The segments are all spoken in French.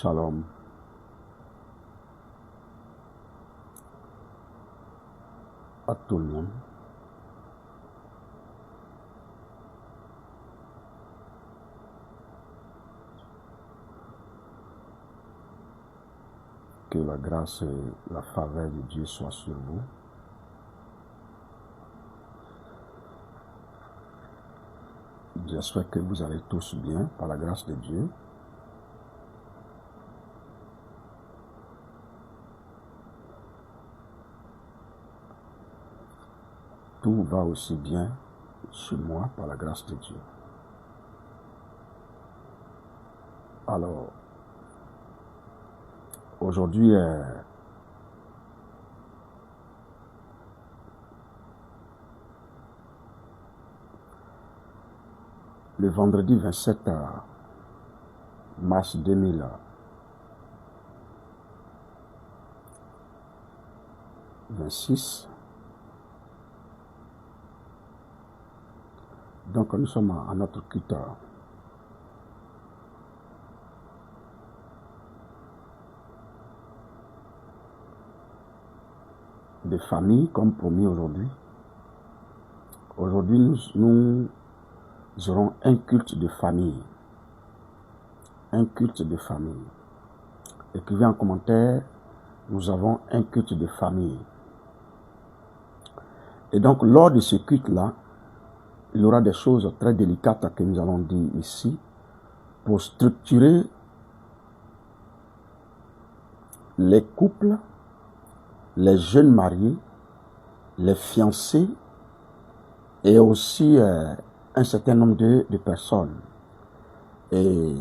Shalom. À tout le monde. Que la grâce et la faveur de Dieu soient sur vous. J'espère que vous allez tous bien par la grâce de Dieu. Tout va aussi bien chez moi par la grâce de Dieu. Alors, aujourd'hui le vendredi 27 mars 2026. Donc nous sommes à notre culte de famille comme promis aujourd'hui. Aujourd'hui nous aurons un culte de famille. Un culte de famille. Écrivez en commentaire, nous avons un culte de famille. Et donc lors de ce culte-là, il y aura des choses très délicates que nous allons dire ici pour structurer les couples, les jeunes mariés, les fiancés et aussi un certain nombre de personnes. Et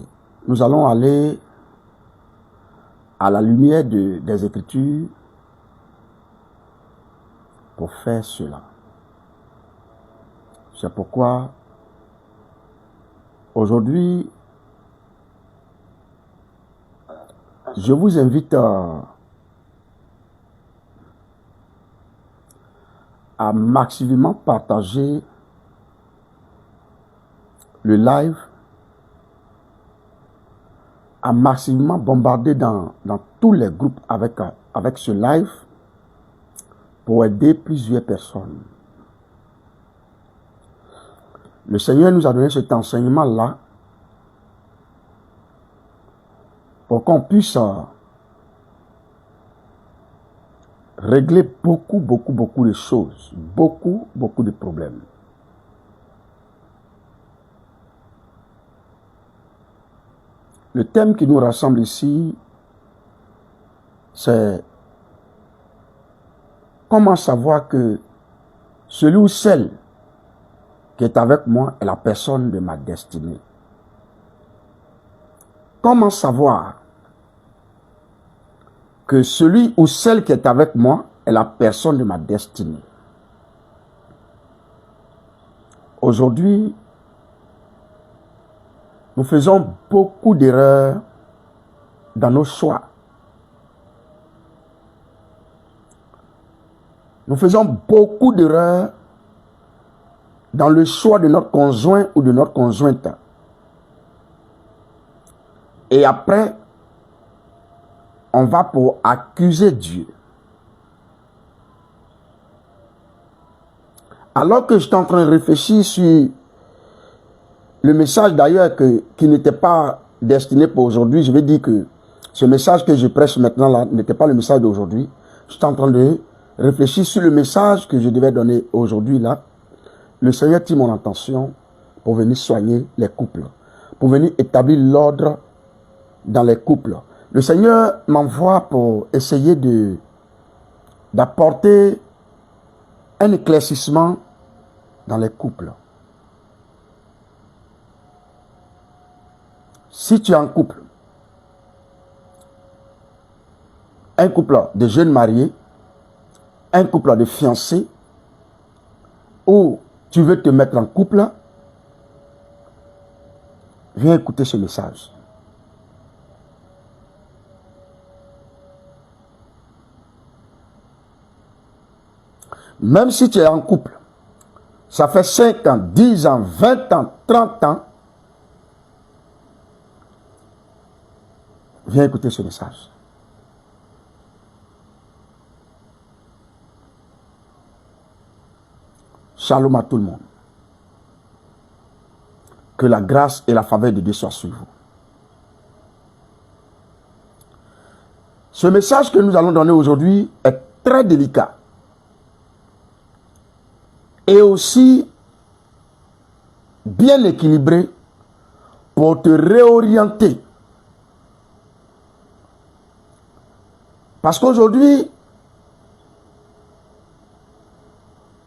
nous allons aller à la lumière des Écritures pour faire cela. C'est pourquoi aujourd'hui, je vous invite à massivement partager le live, à massivement bombarder dans tous les groupes avec ce live pour aider plusieurs personnes. Le Seigneur nous a donné cet enseignement-là pour qu'on puisse régler beaucoup de choses, beaucoup de problèmes. Le thème qui nous rassemble ici, c'est comment savoir que celui ou celle qui est avec moi est la personne de ma destinée. Comment savoir que celui ou celle qui est avec moi est la personne de ma destinée? Aujourd'hui, nous faisons beaucoup d'erreurs dans nos choix. Nous faisons beaucoup d'erreurs dans le choix de notre conjoint ou de notre conjointe. Et après, on va pour accuser Dieu. Alors que j'étais en train de réfléchir sur le message d'ailleurs qui n'était pas destiné pour aujourd'hui, je vais dire que ce message que je prêche maintenant là n'était pas le message d'aujourd'hui. J'étais en train de réfléchir sur le message que je devais donner aujourd'hui là. Le Seigneur tire mon attention pour venir soigner les couples, pour venir établir l'ordre dans les couples. Le Seigneur m'envoie pour essayer d'apporter un éclaircissement dans les couples. Si tu es en couple, un couple de jeunes mariés, un couple de fiancés, ou tu veux te mettre en couple, viens écouter ce message. Même si tu es en couple, ça fait 5 ans, 10 ans, 20 ans, 30 ans, Viens écouter ce message. Shalom à tout le monde. Que la grâce et la faveur de Dieu soient sur vous. Ce message que nous allons donner aujourd'hui est très délicat. Et aussi bien équilibré pour te réorienter. Parce qu'aujourd'hui,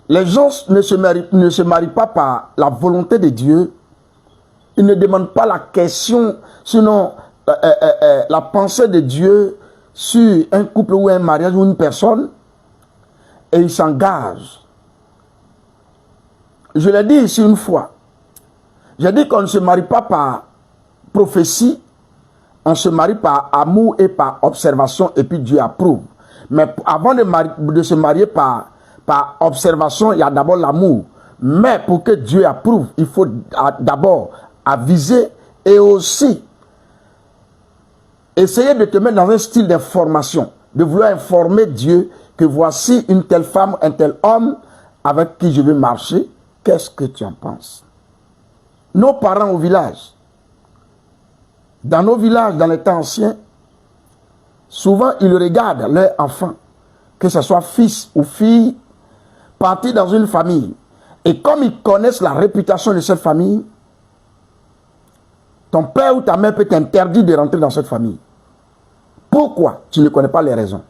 les gens ne se marient pas par la volonté de Dieu. Ils ne demandent pas la question, sinon la pensée de Dieu sur un couple ou un mariage ou une personne, et ils s'engagent. Je l'ai dit ici une fois. J'ai dit qu'on ne se marie pas par prophétie, on se marie par amour et par observation, et puis Dieu approuve. Mais avant de se marier par observation, il y a d'abord l'amour. Mais pour que Dieu approuve, il faut d'abord aviser et aussi essayer de te mettre dans un style d'information, de vouloir informer Dieu que voici une telle femme, un tel homme avec qui je vais marcher. Qu'est-ce que tu en penses? Nos parents au village, dans nos villages, dans les temps anciens, souvent ils regardent leurs enfants, que ce soit fils ou fille, partir dans une famille. Et comme ils connaissent la réputation de cette famille, ton père ou ta mère peut t'interdire de rentrer dans cette famille. Pourquoi? Tu ne connais pas les raisons.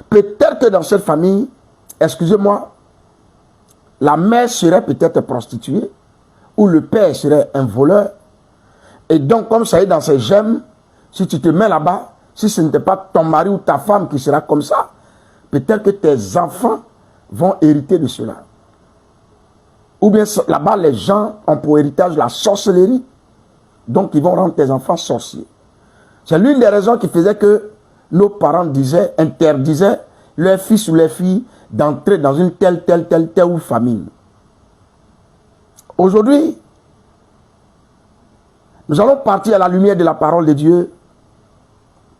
Peut-être que dans cette famille, excusez-moi, la mère serait peut-être prostituée, ou le père serait un voleur. Et donc, comme ça est dans ses gemmes, si tu te mets là-bas, si ce n'était pas ton mari ou ta femme qui sera comme ça, peut-être que tes enfants vont hériter de cela. Ou bien là-bas, les gens ont pour héritage la sorcellerie. Donc, ils vont rendre tes enfants sorciers. C'est l'une des raisons qui faisait que nos parents interdisaient leurs fils ou leurs filles d'entrer dans une telle famille. Aujourd'hui, nous allons partir à la lumière de la parole de Dieu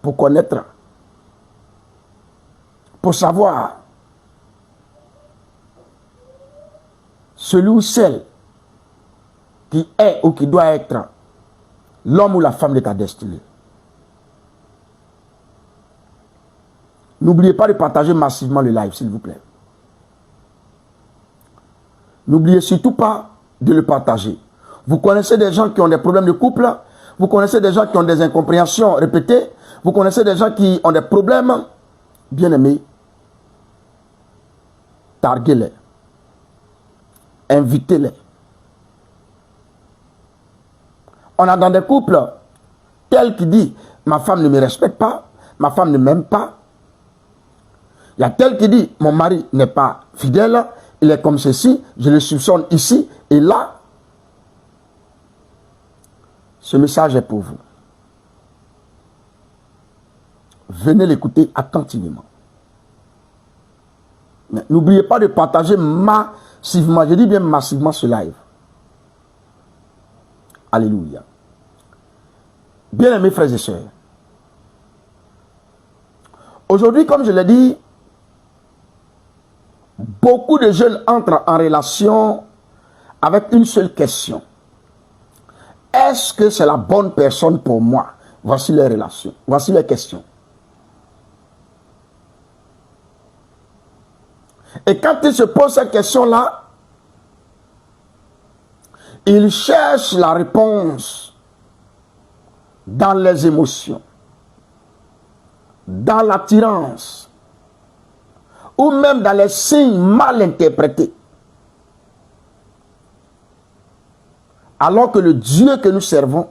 pour connaître, pour savoir celui ou celle qui est ou qui doit être l'homme ou la femme de ta destinée. N'oubliez pas de partager massivement le live, s'il vous plaît. N'oubliez surtout pas de le partager. Vous connaissez des gens qui ont des problèmes de couple, vous connaissez des gens qui ont des incompréhensions répétées, vous connaissez des gens qui ont des problèmes, bien-aimés, targuez-les, invitez-les. On a dans des couples tels qui disent ma femme ne me respecte pas, ma femme ne m'aime pas. Il y a tel qui dit mon mari n'est pas fidèle, il est comme ceci, je le soupçonne ici et là. Ce message est pour vous. Venez l'écouter attentivement. N'oubliez pas de partager massivement, je dis bien massivement ce live. Alléluia. Bien-aimés frères et sœurs, aujourd'hui, comme je l'ai dit, beaucoup de jeunes entrent en relation avec une seule question. Est-ce que c'est la bonne personne pour moi? Voici les relations, voici les questions. Et quand ils se posent cette question-là, ils cherchent la réponse dans les émotions, dans l'attirance, ou même dans les signes mal interprétés. Alors que le Dieu que nous servons,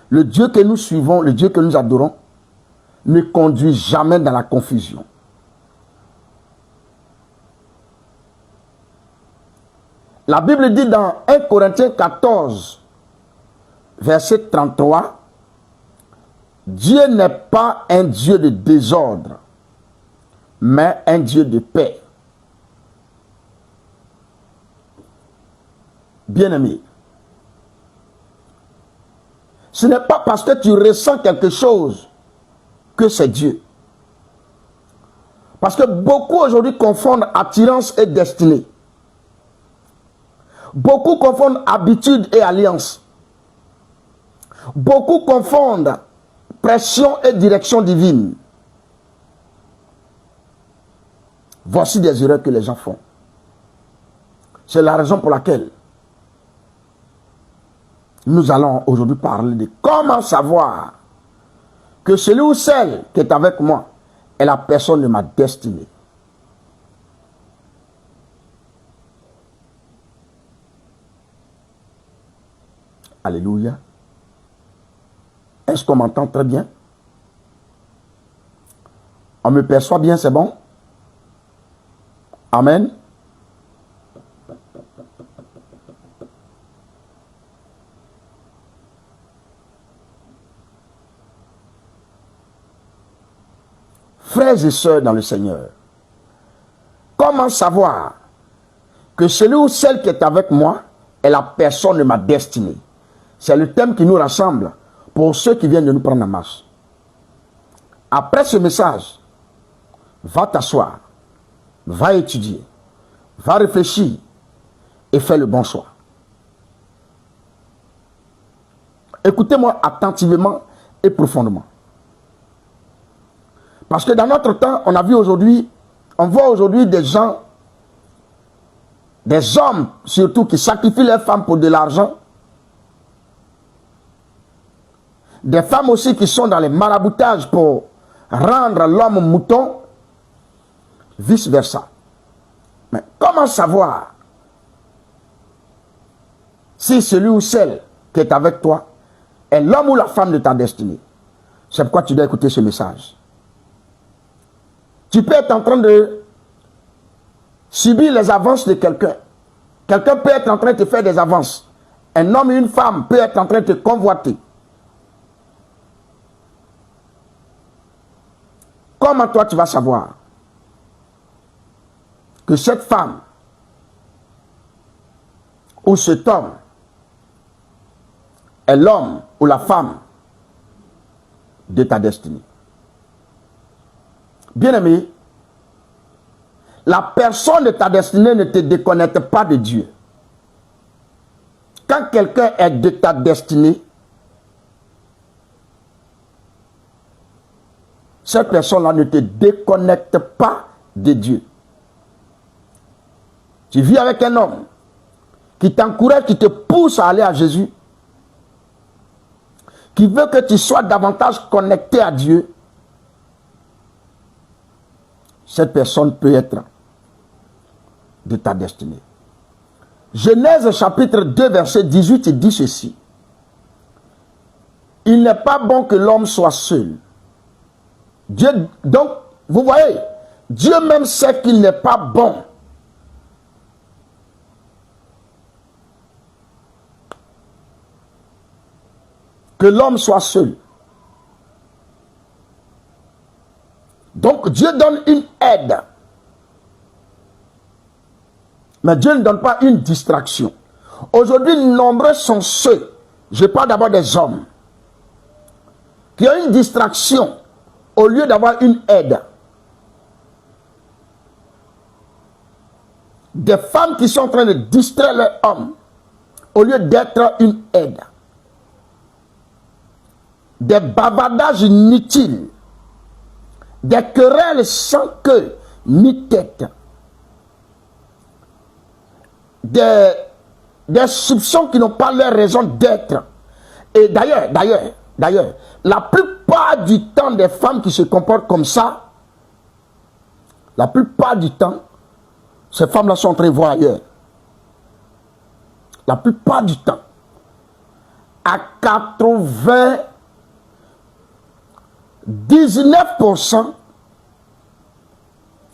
le Dieu que nous suivons, le Dieu que nous adorons, ne conduit jamais dans la confusion. La Bible dit dans 1 Corinthiens 14, verset 33, Dieu n'est pas un Dieu de désordre, mais un Dieu de paix. Bien-aimé, ce n'est pas parce que tu ressens quelque chose que c'est Dieu. Parce que beaucoup aujourd'hui confondent attirance et destinée. Beaucoup confondent habitude et alliance. Beaucoup confondent pression et direction divine. Voici des erreurs que les gens font. C'est la raison pour laquelle nous allons aujourd'hui parler de comment savoir que celui ou celle qui est avec moi est la personne de ma destinée. Alléluia. Est-ce qu'on m'entend très bien? On me perçoit bien, c'est bon? Amen. Frères et sœurs dans le Seigneur, comment savoir que celui ou celle qui est avec moi est la personne de ma destinée? C'est le thème qui nous rassemble pour ceux qui viennent de nous prendre en marche. Après ce message, va t'asseoir, va étudier, va réfléchir et fais le bon choix. Écoutez-moi attentivement et profondément. Parce que dans notre temps, on voit aujourd'hui des gens, des hommes surtout, qui sacrifient leurs femmes pour de l'argent. Des femmes aussi qui sont dans les maraboutages pour rendre l'homme mouton, vice versa. Mais comment savoir si celui ou celle qui est avec toi est l'homme ou la femme de ta destinée? C'est pourquoi tu dois écouter ce message. Tu peux être en train de subir les avances de quelqu'un. Quelqu'un peut être en train de te faire des avances. Un homme et une femme peuvent être en train de te convoiter. Comment toi tu vas savoir que cette femme ou cet homme est l'homme ou la femme de ta destinée? Bien-aimé, la personne de ta destinée ne te déconnecte pas de Dieu. Quand quelqu'un est de ta destinée, cette personne-là ne te déconnecte pas de Dieu. Tu vis avec un homme qui t'encourage, qui te pousse à aller à Jésus, qui veut que tu sois davantage connecté à Dieu. Cette personne peut être de ta destinée. Genèse chapitre 2 verset 18 dit ceci. Il n'est pas bon que l'homme soit seul. Dieu, donc, vous voyez, Dieu même sait qu'il n'est pas bon que l'homme soit seul. Donc Dieu donne une aide. Mais Dieu ne donne pas une distraction. Aujourd'hui, nombreux sont ceux, je parle d'abord des hommes, qui ont une distraction au lieu d'avoir une aide. Des femmes qui sont en train de distraire leurs hommes au lieu d'être une aide. Des bavardages inutiles. Des querelles sans queue ni tête. Des soupçons qui n'ont pas leur raison d'être. Et d'ailleurs, la plupart du temps des femmes qui se comportent comme ça, la plupart du temps, ces femmes-là sont en train de voir ailleurs. La plupart du temps, à 99%,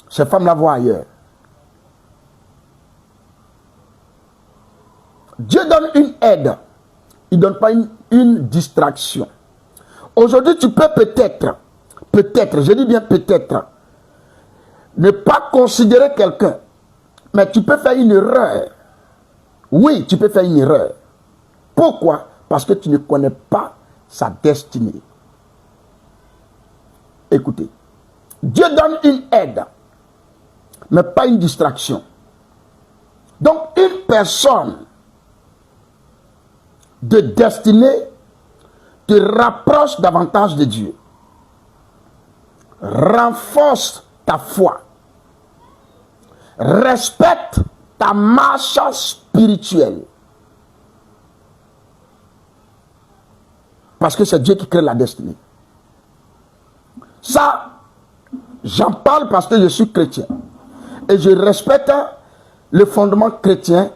ces femmes-là voient ailleurs. Dieu donne une aide. Il ne donne pas une distraction. Aujourd'hui, tu peux peut-être, je dis bien peut-être, ne pas considérer quelqu'un, mais tu peux faire une erreur. Oui, tu peux faire une erreur. Pourquoi? Parce que tu ne connais pas sa destinée. Écoutez, Dieu donne une aide, mais pas une distraction. Donc, une personne de destinée te rapproche davantage de Dieu. Renforce ta foi. Respecte ta marche spirituelle. Parce que c'est Dieu qui crée la destinée. Ça, j'en parle parce que je suis chrétien. Et je respecte le fondement chrétien.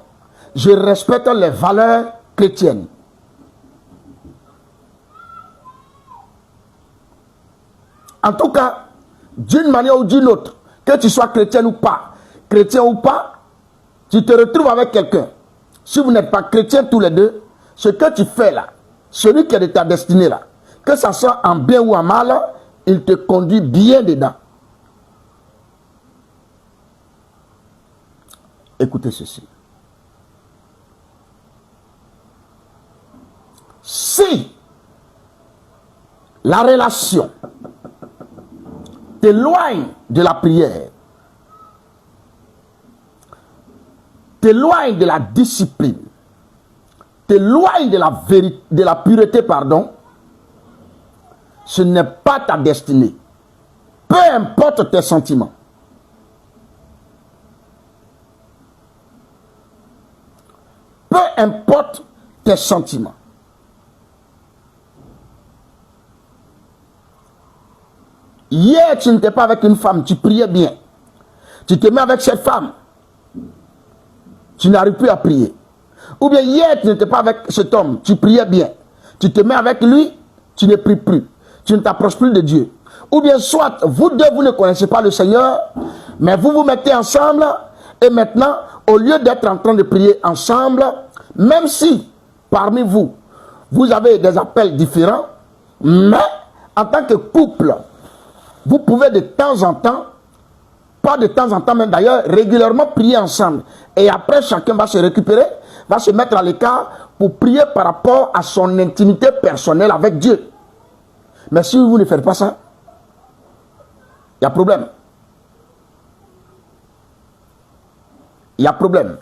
Je respecte les valeurs chrétiennes. En tout cas, d'une manière ou d'une autre, que tu sois chrétien ou pas, tu te retrouves avec quelqu'un. Si vous n'êtes pas chrétiens tous les deux, ce que tu fais là, celui qui est de ta destinée là, que ça soit en bien ou en mal, il te conduit bien dedans. Écoutez ceci. Si la relation t'éloigne de la prière, t'éloigne de la discipline, t'éloigne de la vérité, de la pureté, pardon, ce n'est pas ta destinée. Peu importe tes sentiments. Peu importe tes sentiments. Hier, tu n'étais pas avec une femme, tu priais bien. Tu te mets avec cette femme, tu n'arrives plus à prier. Ou bien hier, tu n'étais pas avec cet homme, tu priais bien. Tu te mets avec lui, tu ne pries plus. Tu ne t'approches plus de Dieu. Ou bien soit, vous deux, vous ne connaissez pas le Seigneur, mais vous vous mettez ensemble, et maintenant, au lieu d'être en train de prier ensemble, même si, parmi vous, vous avez des appels différents, mais en tant que couple, vous pouvez de temps en temps, pas de temps en temps, mais d'ailleurs régulièrement prier ensemble. Et après, chacun va se récupérer, va se mettre à l'écart pour prier par rapport à son intimité personnelle avec Dieu. Mais si vous ne faites pas ça, il y a problème. Il y a problème.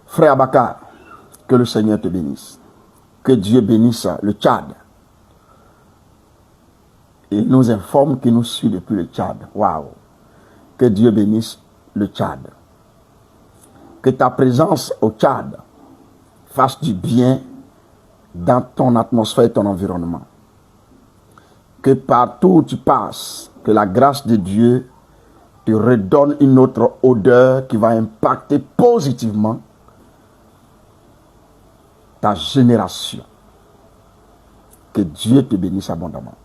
Frère Bakar, que le Seigneur te bénisse. Que Dieu bénisse le Tchad. Il nous informe qu'il nous suit depuis le Tchad. Waouh! Que Dieu bénisse le Tchad. Que ta présence au Tchad fasse du bien dans ton atmosphère et ton environnement. Que partout où tu passes, que la grâce de Dieu te redonne une autre odeur qui va impacter positivement ta génération. Que Dieu te bénisse abondamment.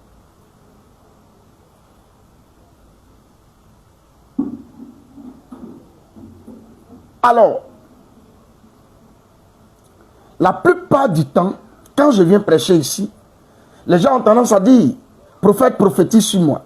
Alors, la plupart du temps, quand je viens prêcher ici, les gens ont tendance à dire, prophète, prophétise sur moi.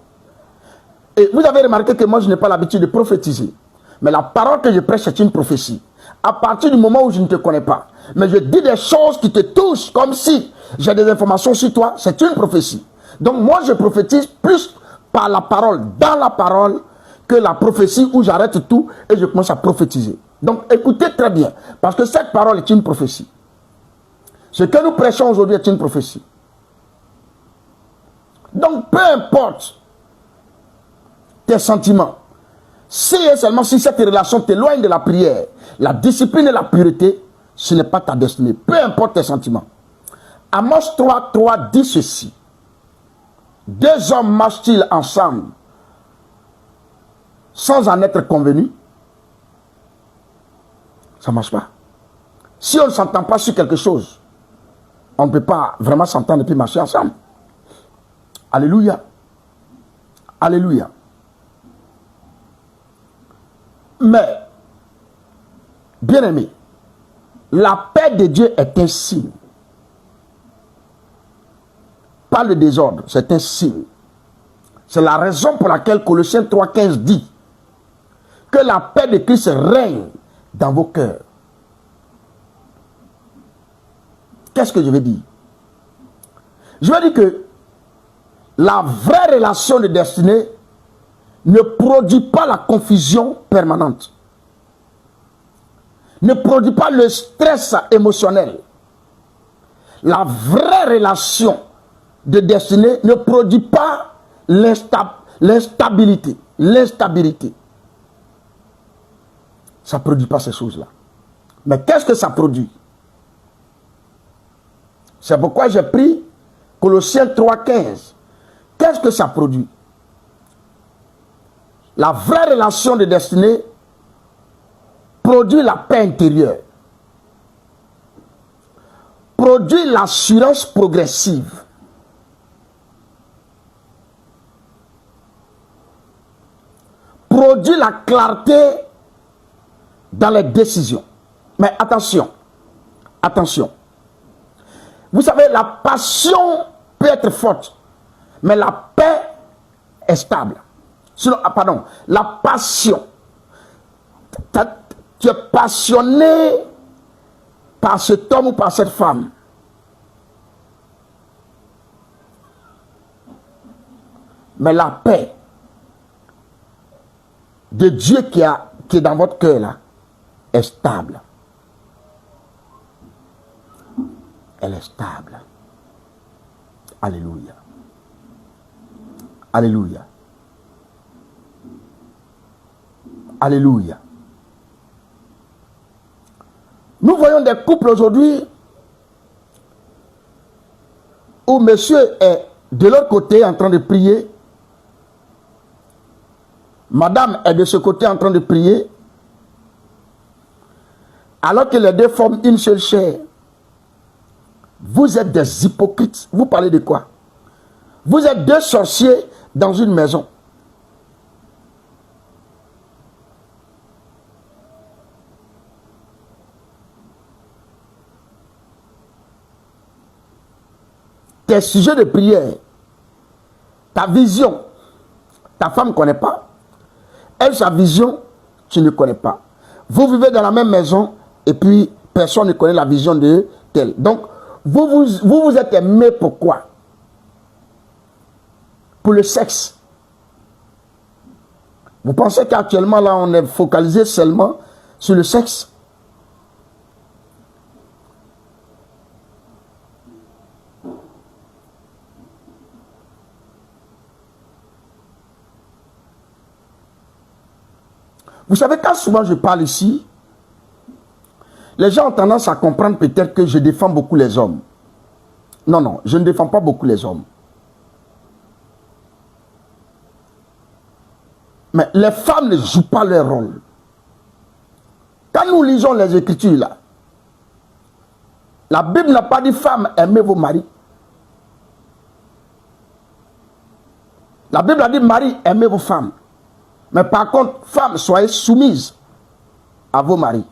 Et vous avez remarqué que moi, je n'ai pas l'habitude de prophétiser. Mais la parole que je prêche, c'est une prophétie. À partir du moment où je ne te connais pas, mais je dis des choses qui te touchent, comme si j'ai des informations sur toi, c'est une prophétie. Donc moi, je prophétise plus par la parole, dans la parole, que la prophétie où j'arrête tout et je commence à prophétiser. Donc écoutez très bien, parce que cette parole est une prophétie. Ce que nous prêchons aujourd'hui est une prophétie. Donc peu importe tes sentiments, si et seulement si cette relation t'éloigne de la prière, la discipline et la pureté, ce n'est pas ta destinée. Peu importe tes sentiments. Amos 3:3 dit ceci. Deux hommes marchent-ils ensemble sans en être convenus? Ça ne marche pas. Si on ne s'entend pas sur quelque chose, on ne peut pas vraiment s'entendre et puis marcher ensemble. Alléluia. Alléluia. Mais, bien aimé, la paix de Dieu est un signe. Pas le désordre, c'est un signe. C'est la raison pour laquelle Colossiens 3:15 dit que la paix de Christ règne dans vos cœurs. Qu'est-ce que je veux dire? Je veux dire que la vraie relation de destinée ne produit pas la confusion permanente. Ne produit pas le stress émotionnel. La vraie relation de destinée ne produit pas l'instabilité. L'instabilité. Ça ne produit pas ces choses-là. Mais qu'est-ce que ça produit? C'est pourquoi j'ai pris Colossiens 3,15. Qu'est-ce que ça produit? La vraie relation de destinée produit la paix intérieure, produit l'assurance progressive, produit la clarté dans les décisions. Mais attention, attention. Vous savez, la passion peut être forte, mais la paix est stable. Sinon, pardon, la passion. Tu es passionné par cet homme ou par cette femme. Mais la paix de Dieu qui est dans votre cœur là, est stable. Elle est stable. Alléluia. Alléluia. Alléluia. Nous voyons des couples aujourd'hui où monsieur est de l'autre côté en train de prier, madame est de ce côté en train de prier, alors que les deux forment une seule chair. Vous êtes des hypocrites. Vous parlez de quoi? Vous êtes deux sorciers dans une maison. Tes sujets de prière, ta vision, ta femme ne connaît pas. Elle, sa vision, tu ne connais pas. Vous vivez dans la même maison et puis personne ne connaît la vision de tel. Donc, vous êtes aimés pourquoi? Pour le sexe. Vous pensez qu'actuellement, là, on est focalisé seulement sur le sexe? Vous savez, quand souvent je parle ici, les gens ont tendance à comprendre peut-être que je défends beaucoup les hommes. Non, non, je ne défends pas beaucoup les hommes. Mais les femmes ne jouent pas leur rôle. Quand nous lisons les Écritures là, la Bible n'a pas dit femmes, aimez vos maris. La Bible a dit mari, aimez vos femmes. Mais par contre, femmes, soyez soumises à vos maris.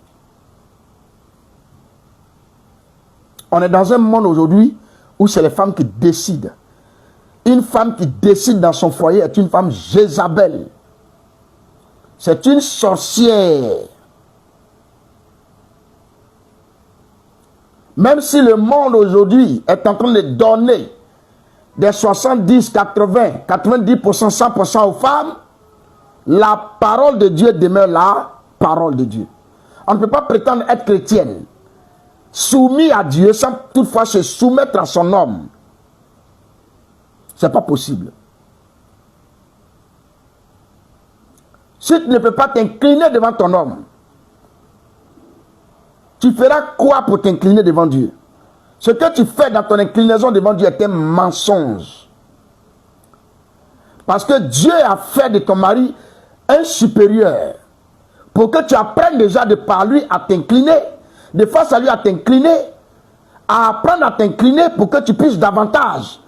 On est dans un monde aujourd'hui où c'est les femmes qui décident. Une femme qui décide dans son foyer est une femme Jézabel. C'est une sorcière. Même si le monde aujourd'hui est en train de donner des 70, 80, 90%, 100% aux femmes, la parole de Dieu demeure la parole de Dieu. On ne peut pas prétendre être chrétienne, soumis à Dieu sans toutefois se soumettre à son homme. Ce n'est pas possible. Si tu ne peux pas t'incliner devant ton homme, tu feras quoi pour t'incliner devant Dieu? Ce que tu fais dans ton inclinaison devant Dieu est un mensonge. Parce que Dieu a fait de ton mari un supérieur. Pour que tu apprennes déjà de par lui à t'incliner, de face à lui à t'incliner, à apprendre à t'incliner pour que tu puisses davantage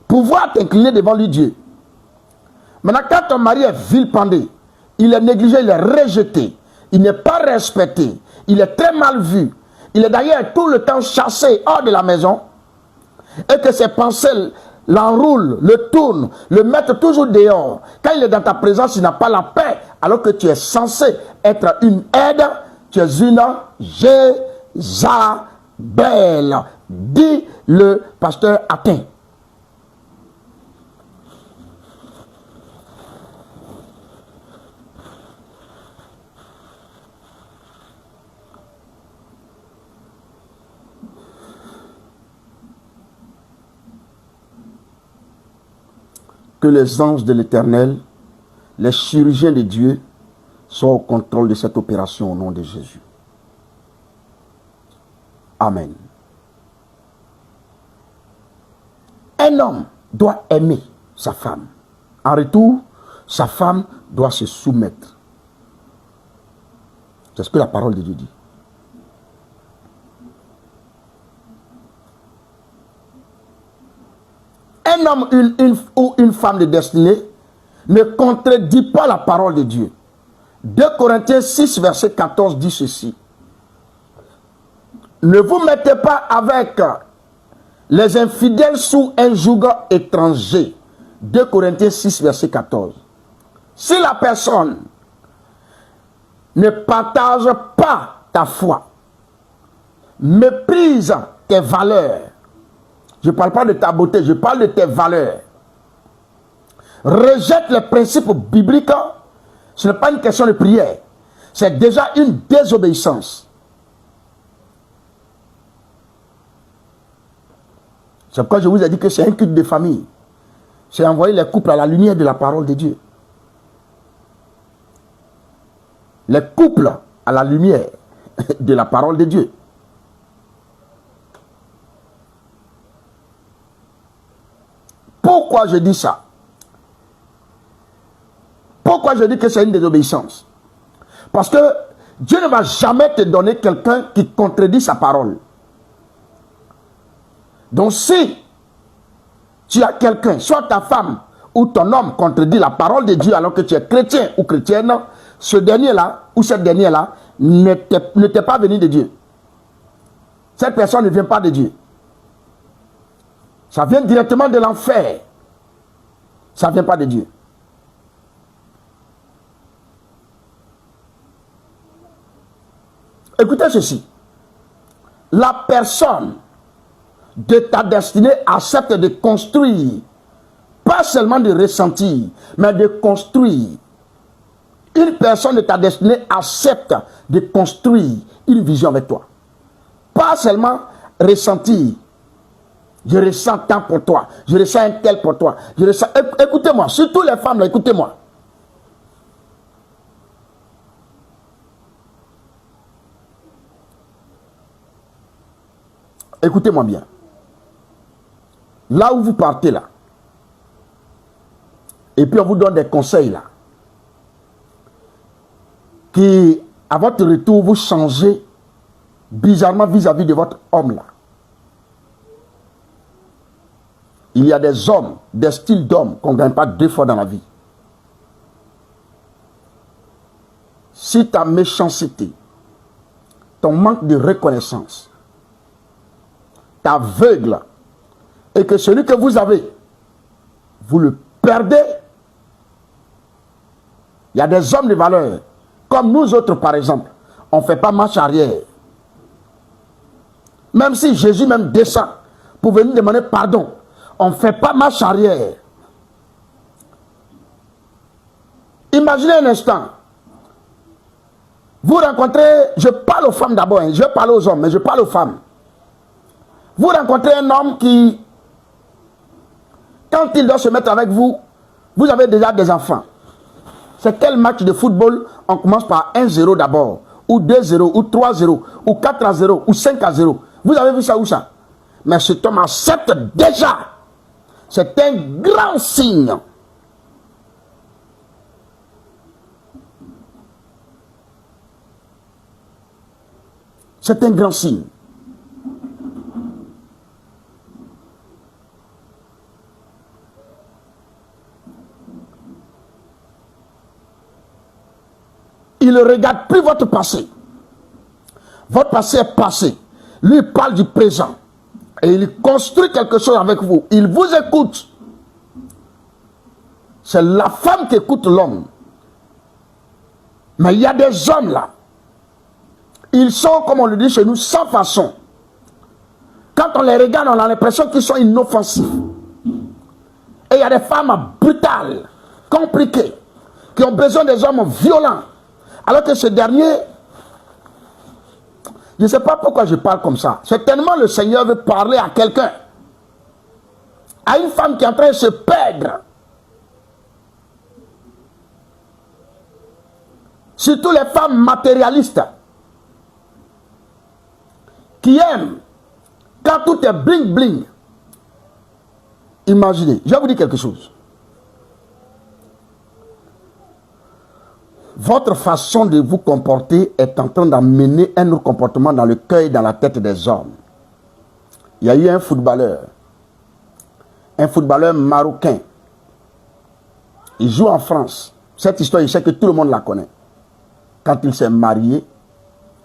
pouvoir t'incliner devant lui Dieu. Maintenant, quand ton mari est vilipendé, il est négligé, il est rejeté, il n'est pas respecté, il est très mal vu, il est d'ailleurs tout le temps chassé hors de la maison, et que ses pensées l'enroule, le tourne, le mettre toujours dehors. Quand il est dans ta présence, il n'a pas la paix, alors que tu es censé être une aide, tu es une Jézabel, dit le pasteur Atteint. Que les anges de l'Éternel, les chirurgiens de Dieu, soient au contrôle de cette opération au nom de Jésus. Amen. Un homme doit aimer sa femme. En retour, sa femme doit se soumettre. C'est ce que la parole de Dieu dit. Un homme ou une femme de destinée ne contredit pas la parole de Dieu. 2 Corinthiens 6, verset 14 dit ceci. Ne vous mettez pas avec les infidèles sous un joug étranger. 2 Corinthiens 6, verset 14. Si la personne ne partage pas ta foi, méprise tes valeurs, je ne parle pas de ta beauté, je parle de tes valeurs, rejette les principes bibliques, ce n'est pas une question de prière, c'est déjà une désobéissance. C'est pourquoi je vous ai dit que c'est un culte de famille. C'est envoyer les couples à la lumière de la parole de Dieu. Les couples à la lumière de la parole de Dieu. Pourquoi je dis ça? Pourquoi je dis que c'est une désobéissance? Parce que Dieu ne va jamais te donner quelqu'un qui contredit sa parole. Donc si tu as quelqu'un, soit ta femme ou ton homme contredit la parole de Dieu alors que tu es chrétien ou chrétienne, ce dernier-là ou cette dernière-là ne t'est pas venu de Dieu. Cette personne ne vient pas de Dieu. Ça vient directement de l'enfer. Ça ne vient pas de Dieu. Écoutez ceci. La personne de ta destinée accepte de construire, pas seulement de ressentir, mais de construire. Une personne de ta destinée accepte de construire une vision avec toi. Pas seulement ressentir. Je ressens tant pour toi. Je ressens un tel pour toi. Je ressens... Écoutez-moi, surtout les femmes, là, écoutez-moi. Écoutez-moi bien. Là où vous partez là, et puis on vous donne des conseils là, qui à votre retour vous changez bizarrement vis-à-vis de votre homme là. Il y a des hommes, des styles d'hommes qu'on ne gagne pas 2 fois dans la vie. Si ta méchanceté, ton manque de reconnaissance t'aveugle et que celui que vous avez, vous le perdez, il y a des hommes de valeur, comme nous autres par exemple, on ne fait pas marche arrière. Même si Jésus même descend pour venir demander pardon, on ne fait pas marche arrière. Imaginez un instant. Vous rencontrez, je parle aux femmes d'abord, hein, je parle aux hommes, mais je parle aux femmes. Vous rencontrez un homme qui, quand il doit se mettre avec vous, vous avez déjà des enfants. C'est quel match de football? On commence par 1-0 d'abord, ou 2-0, ou 3-0, ou 4-0, ou 5-0. Vous avez vu ça où ça? Mais cet homme accepte déjà. C'est un grand signe. C'est un grand signe. Il ne regarde plus votre passé. Votre passé est passé. Lui parle du présent. Et il construit quelque chose avec vous. Il vous écoute. C'est la femme qui écoute l'homme. Mais il y a des hommes là. Ils sont, comme on le dit chez nous, sans façon. Quand on les regarde, on a l'impression qu'ils sont inoffensifs. Et il y a des femmes brutales, compliquées, qui ont besoin des hommes violents. Alors que ce dernier, je ne sais pas pourquoi je parle comme ça. C'est tellement le Seigneur veut parler à quelqu'un. À une femme qui est en train de se perdre. Surtout les femmes matérialistes. Qui aiment quand tout est bling bling. Imaginez, je vais vous dire quelque chose. Votre façon de vous comporter est en train d'amener un autre comportement dans le cœur et dans la tête des hommes. Il y a eu un footballeur marocain. Il joue en France. Cette histoire, je sais que tout le monde la connaît. Quand il s'est marié,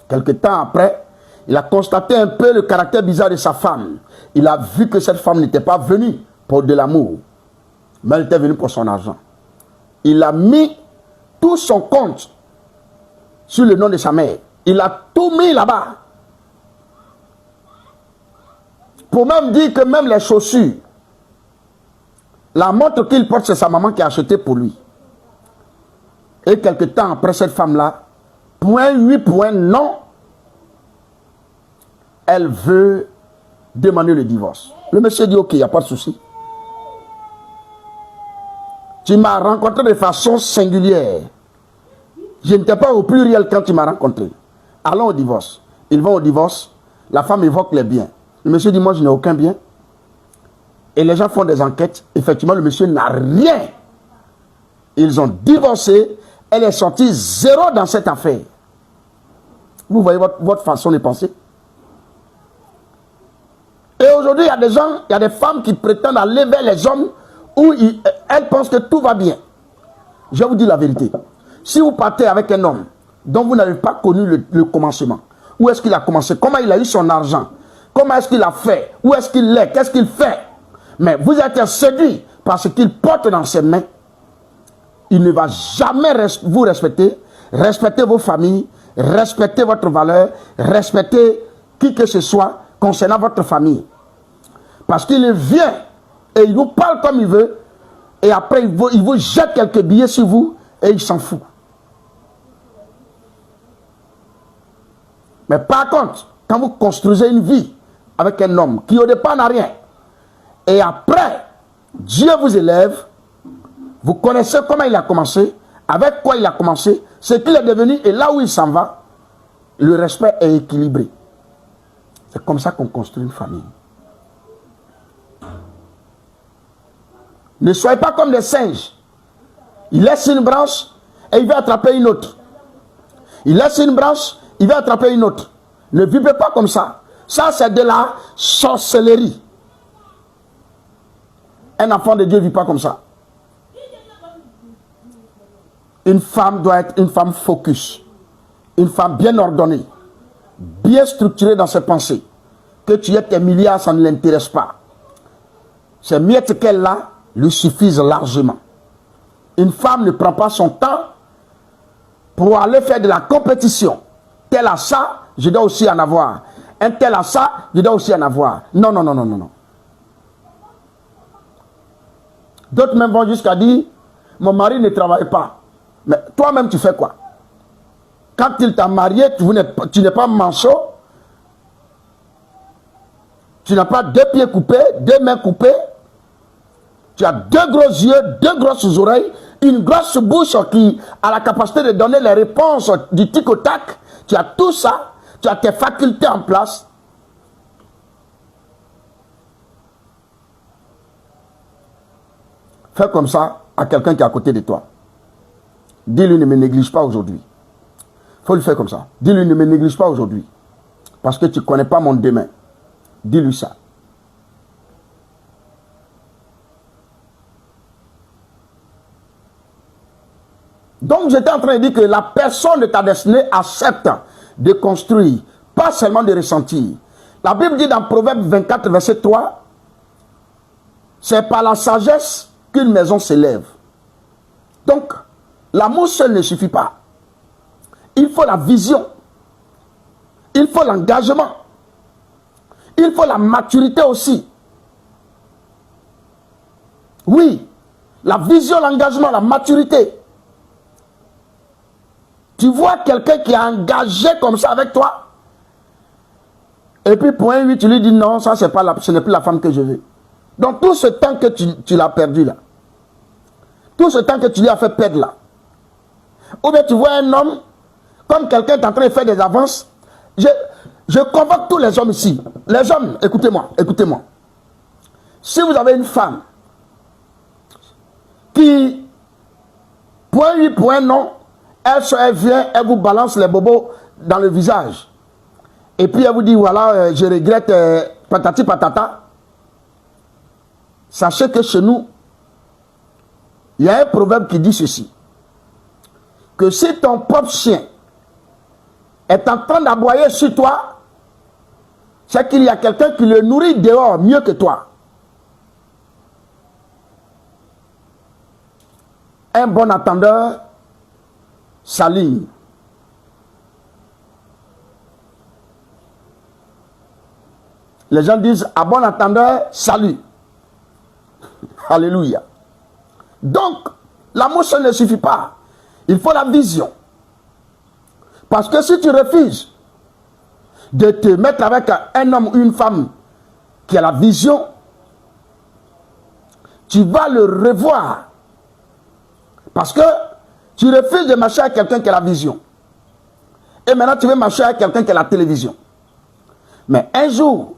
quelque temps après, il a constaté un peu le caractère bizarre de sa femme. Il a vu que cette femme n'était pas venue pour de l'amour, mais elle était venue pour son argent. Il a mis tout son compte sur le nom de sa mère. Il a tout mis là-bas. Pour même dire que même les chaussures, la montre qu'il porte, c'est sa maman qui a acheté pour lui. Et quelque temps après, cette femme-là, point oui, point non, elle veut demander le divorce. Le monsieur dit, ok, il n'y a pas de souci. Tu m'as rencontré de façon singulière. Je n'étais pas au pluriel quand tu m'as rencontré. Allons au divorce. Ils vont au divorce. La femme évoque les biens. Le monsieur dit, moi je n'ai aucun bien. Et les gens font des enquêtes. Effectivement, le monsieur n'a rien. Ils ont divorcé. Elle est sortie zéro dans cette affaire. Vous voyez votre façon de penser. Et aujourd'hui, il y a des gens, il y a des femmes qui prétendent aller vers les hommes où elles pensent que tout va bien. Je vais vous dire la vérité. Si vous partez avec un homme dont vous n'avez pas connu le commencement, où est-ce qu'il a commencé, comment il a eu son argent, comment est-ce qu'il a fait, où est-ce qu'il est, qu'est-ce qu'il fait, mais vous êtes séduit par ce qu'il porte dans ses mains, il ne va jamais vous respecter. Respectez vos familles, respectez votre valeur, respectez qui que ce soit concernant votre famille. Parce qu'il vient et il vous parle comme il veut, et après il vous jette quelques billets sur vous et il s'en fout. Mais par contre, quand vous construisez une vie avec un homme qui au départ n'a rien, et après, Dieu vous élève, vous connaissez comment il a commencé, avec quoi il a commencé, ce qu'il est devenu et là où il s'en va, le respect est équilibré. C'est comme ça qu'on construit une famille. Ne soyez pas comme des singes. Il laisse une branche et il va attraper une autre. Il laisse une branche, il va attraper une autre. Ne vivez pas comme ça. Ça, c'est de la sorcellerie. Un enfant de Dieu ne vit pas comme ça. Une femme doit être une femme focus. Une femme bien ordonnée. Bien structurée dans ses pensées. Que tu aies tes milliards, ça ne l'intéresse pas. Ces miettes qu'elle a lui suffisent largement. Une femme ne prend pas son temps pour aller faire de la compétition. Tel a ça, je dois aussi en avoir. Un tel a ça, je dois aussi en avoir. Non, non, non, non, non, non. D'autres même vont jusqu'à dire, mon mari ne travaille pas. Mais toi-même, tu fais quoi? Quand il t'a marié, tu n'es pas manchot. Tu n'as pas deux pieds coupés, deux mains coupées. Tu as deux gros yeux, deux grosses oreilles, une grosse bouche qui a la capacité de donner les réponses du tic au tac. Tu as tout ça. Tu as tes facultés en place. Fais comme ça à quelqu'un qui est à côté de toi. Dis-lui, ne me néglige pas aujourd'hui. Il faut le faire comme ça. Dis-lui, ne me néglige pas aujourd'hui. Parce que tu ne connais pas mon demain. Dis-lui ça. Donc, j'étais en train de dire que la personne de ta destinée accepte de construire, pas seulement de ressentir. La Bible dit dans Proverbe 24, verset 3, c'est par la sagesse qu'une maison s'élève. Donc, l'amour seul ne suffit pas. Il faut la vision. Il faut l'engagement. Il faut la maturité aussi. Oui, la vision, l'engagement, la maturité. Tu vois quelqu'un qui est engagé comme ça avec toi, et puis point 8, tu lui dis non, ça c'est pas ce n'est plus la femme que je veux. Donc tout ce temps que tu l'as perdu là, tout ce temps que tu lui as fait perdre là, ou bien tu vois un homme, comme quelqu'un est en train de faire des avances, je convoque tous les hommes ici. Les hommes, écoutez-moi, écoutez-moi. Si vous avez une femme qui, point oui, point non, elle vient, elle vous balance les bobos dans le visage. Et puis elle vous dit, voilà, je regrette, patati patata. Sachez que chez nous, il y a un proverbe qui dit ceci. Que si ton propre chien est en train d'aboyer sur toi, c'est qu'il y a quelqu'un qui le nourrit dehors mieux que toi. Un bon attendeur s'aligne. Les gens disent, à bon entendeur, salut. Alléluia. Donc, l'amour seul ne suffit pas. Il faut la vision. Parce que si tu refuses de te mettre avec un homme ou une femme qui a la vision, tu vas le revoir. Parce que tu refuses de marcher avec quelqu'un qui a la vision. Et maintenant, tu veux marcher avec quelqu'un qui a la télévision. Mais un jour,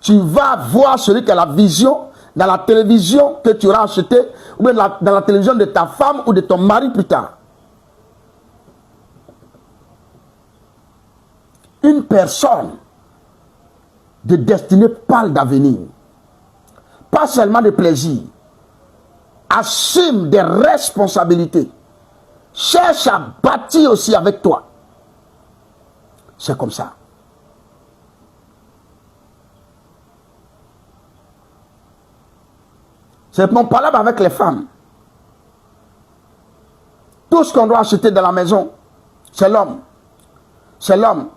tu vas voir celui qui a la vision dans la télévision que tu auras acheté, ou bien dans la télévision de ta femme ou de ton mari plus tard. Une personne de destinée parle d'avenir. Pas seulement de plaisir. Assume des responsabilités. Cherche à bâtir aussi avec toi. C'est comme ça. C'est mon palabre avec les femmes. Tout ce qu'on doit acheter dans la maison, c'est l'homme. C'est l'homme.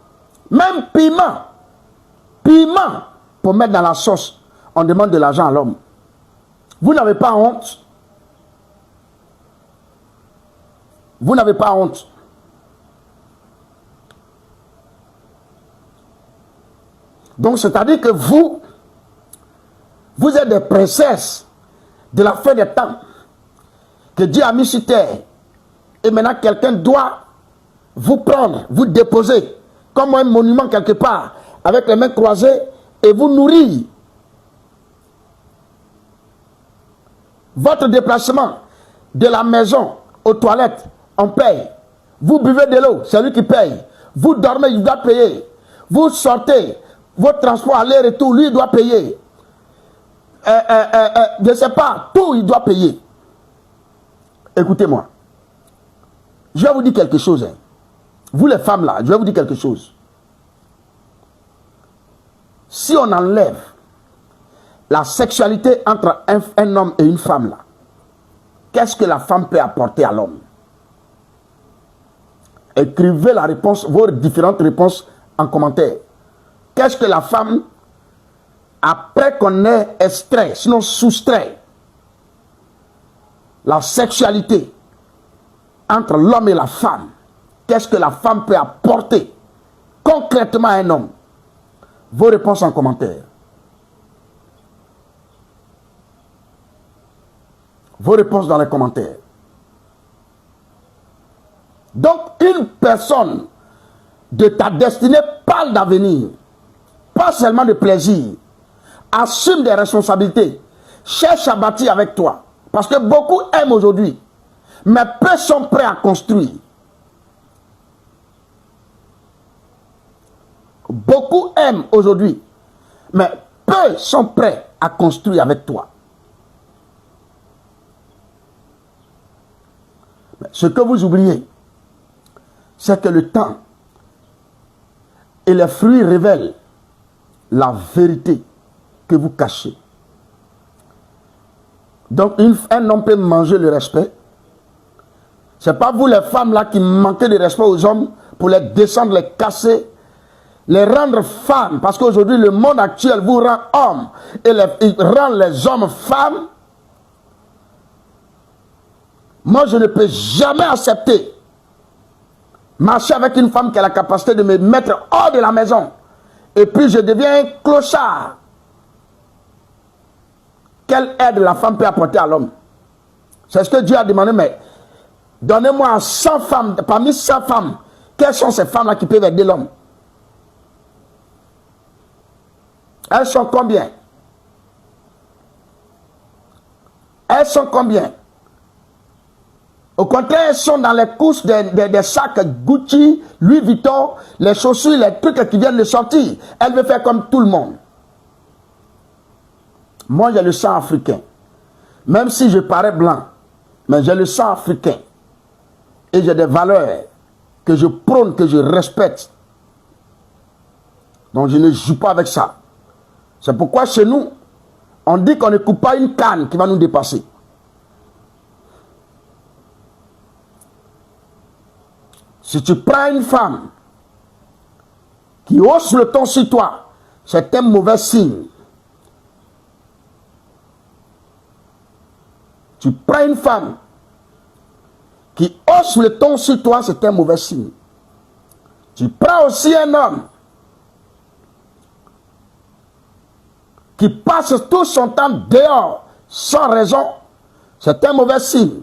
Même piment. Piment pour mettre dans la sauce. On demande de l'argent à l'homme. Vous n'avez pas honte. Vous n'avez pas honte. Donc, c'est-à-dire que vous êtes des princesses de la fin des temps que Dieu a mis sur terre. Et maintenant, quelqu'un doit vous prendre, vous déposer comme un monument quelque part, avec les mains croisées, et vous nourrir. Votre déplacement de la maison aux toilettes, on paye. Vous buvez de l'eau, c'est lui qui paye. Vous dormez, il doit payer. Vous sortez, votre transport aller-retour, lui, il doit payer. Je ne sais pas, tout, il doit payer. Écoutez-moi. Je vais vous dire quelque chose. Hein. Vous les femmes là, je vais vous dire quelque chose. Si on enlève la sexualité entre un homme et une femme là, qu'est-ce que la femme peut apporter à l'homme? Écrivez la réponse, vos différentes réponses en commentaire. Qu'est-ce que la femme, après qu'on ait extrait, sinon soustrait, la sexualité entre l'homme et la femme, qu'est-ce que la femme peut apporter concrètement à un homme? Vos réponses en commentaire. Vos réponses dans les commentaires. Donc, une personne de ta destinée parle d'avenir, pas seulement de plaisir. Assume des responsabilités. Cherche à bâtir avec toi. Parce que beaucoup aiment aujourd'hui, mais peu sont prêts à construire. Beaucoup aiment aujourd'hui, mais peu sont prêts à construire avec toi. Mais ce que vous oubliez, c'est que le temps et les fruits révèlent la vérité que vous cachez. Donc, un homme peut manger le respect. Ce n'est pas vous les femmes là qui manquez de respect aux hommes pour les descendre, les casser, les rendre femmes. Parce qu'aujourd'hui, le monde actuel vous rend homme et il rend les hommes femmes. Moi, je ne peux jamais accepter marcher avec une femme qui a la capacité de me mettre hors de la maison. Et puis, je deviens un clochard. Quelle aide la femme peut apporter à l'homme? C'est ce que Dieu a demandé, mais donnez-moi 100 femmes, parmi 100 femmes, quelles sont ces femmes-là qui peuvent aider l'homme? Elles sont combien? Elles sont combien? Au contraire, elles sont dans les courses des sacs Gucci, Louis Vuitton, les chaussures, les trucs qui viennent de sortir. Elle veut faire comme tout le monde. Moi, j'ai le sang africain. Même si je parais blanc, mais j'ai le sang africain. Et j'ai des valeurs que je prône, que je respecte. Donc, je ne joue pas avec ça. C'est pourquoi chez nous, on dit qu'on ne coupe pas une canne qui va nous dépasser. Si tu prends une femme qui hausse le ton sur toi, c'est un mauvais signe. Tu prends une femme qui hausse le ton sur toi, c'est un mauvais signe. Tu prends aussi un homme qui passe tout son temps dehors sans raison, c'est un mauvais signe.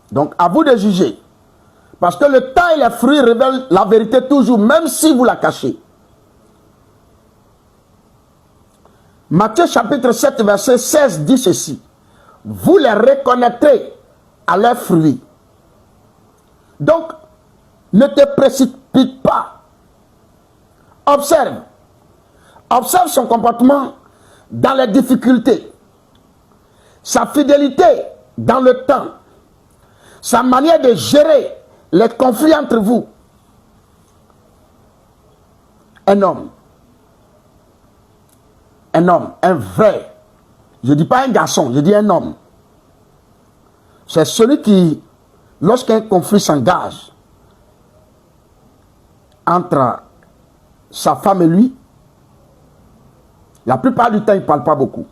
Donc, à vous de juger. Parce que le temps et les fruits révèlent la vérité toujours, même si vous la cachez. Matthieu chapitre 7, verset 16 dit ceci. Vous les reconnaîtrez à leurs fruits. Donc, ne te précipite pas. Observe. Observe son comportement dans les difficultés. Sa fidélité dans le temps. Sa manière de gérer les conflits entre vous. Un homme, un vrai, je ne dis pas un garçon, je dis un homme. C'est celui qui, lorsqu'un conflit s'engage entre sa femme et lui, la plupart du temps, il ne parle pas beaucoup.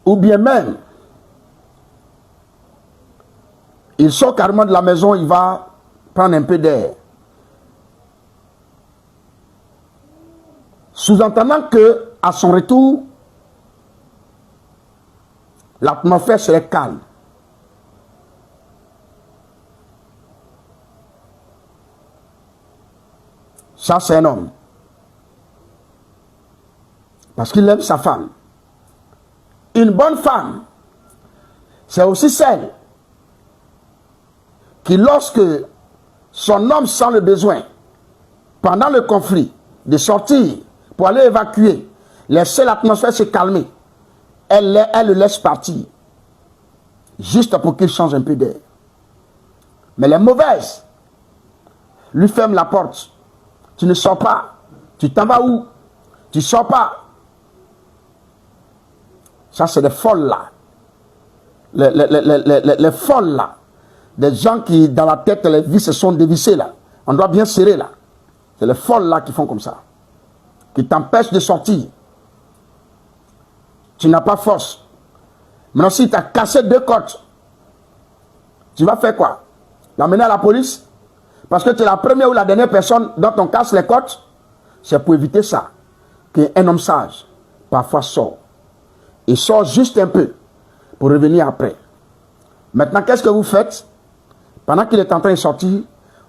Ou bien même, il sort carrément de la maison, il va prendre un peu d'air. Sous-entendant que, à son retour, l'atmosphère serait calme. Ça, c'est un homme. Parce qu'il aime sa femme. Une bonne femme, c'est aussi celle qui, lorsque son homme sent le besoin, pendant le conflit, de sortir pour aller évacuer, laisser l'atmosphère se calmer, elle le laisse partir, juste pour qu'il change un peu d'air. Mais les mauvaises lui ferment la porte. Tu ne sors pas. Tu t'en vas où? Tu ne sors pas. Ça, c'est des folles là. Les folles là. Des gens qui, dans la tête, les vis se sont dévissées là. On doit bien serrer là. C'est les folles là qui font comme ça. Qui t'empêchent de sortir. Tu n'as pas force. Maintenant, si tu as cassé 2 côtes, tu vas faire quoi? L'emmener à la police? Parce que tu es la première ou la dernière personne dont on casse les côtes? C'est pour éviter ça. Qu'un homme sage, parfois sort. Il sort juste un peu pour revenir après. Maintenant, qu'est-ce que vous faites? Pendant qu'il est en train de sortir,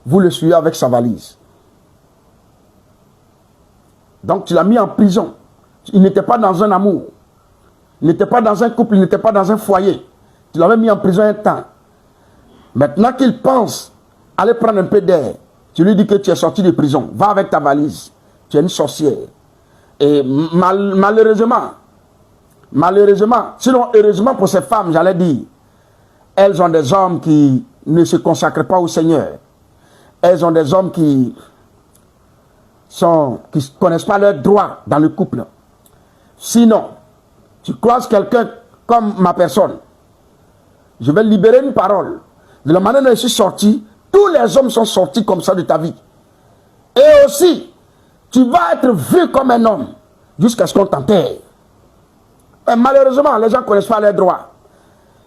vous le suivez avec sa valise. Donc, tu l'as mis en prison. Il n'était pas dans un amour. Il n'était pas dans un couple, il n'était pas dans un foyer. Tu l'avais mis en prison un temps. Maintenant qu'il pense aller prendre un peu d'air, tu lui dis que tu es sorti de prison. Va avec ta valise. Tu es une sorcière. Et malheureusement, sinon heureusement pour ces femmes, j'allais dire, elles ont des hommes qui ne se consacrent pas au Seigneur. Elles ont des hommes qui qui ne connaissent pas leurs droits dans le couple. Sinon, tu croises quelqu'un comme ma personne, je vais libérer une parole. De la manière dont je suis sorti, tous les hommes sont sortis comme ça de ta vie. Et aussi, tu vas être vu comme un homme jusqu'à ce qu'on t'enterre. Malheureusement, les gens ne connaissent pas leurs droits.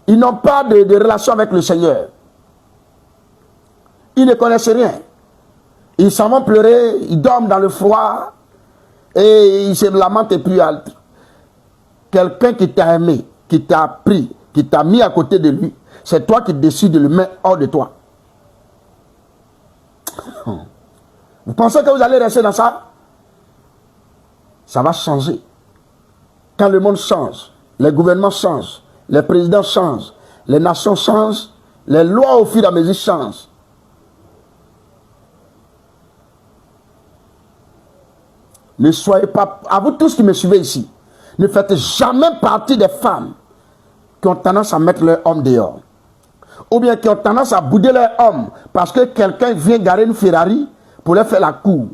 Ils n'ont pas de relation avec le Seigneur. Ils ne connaissent rien. Ils s'en vont pleurer, ils dorment dans le froid et ils se lamentent et plus alt. Quelqu'un qui t'a aimé, qui t'a pris, qui t'a mis à côté de lui, c'est toi qui décides de le mettre hors de toi. Vous pensez que vous allez rester dans ça? Ça va changer. Quand le monde change, les gouvernements changent, les présidents changent, les nations changent, les lois au fur et à mesure changent. Ne soyez pas, à vous tous qui me suivez ici, ne faites jamais partie des femmes qui ont tendance à mettre leur homme dehors. Ou bien qui ont tendance à bouder leur homme parce que quelqu'un vient garer une Ferrari pour leur faire la cour.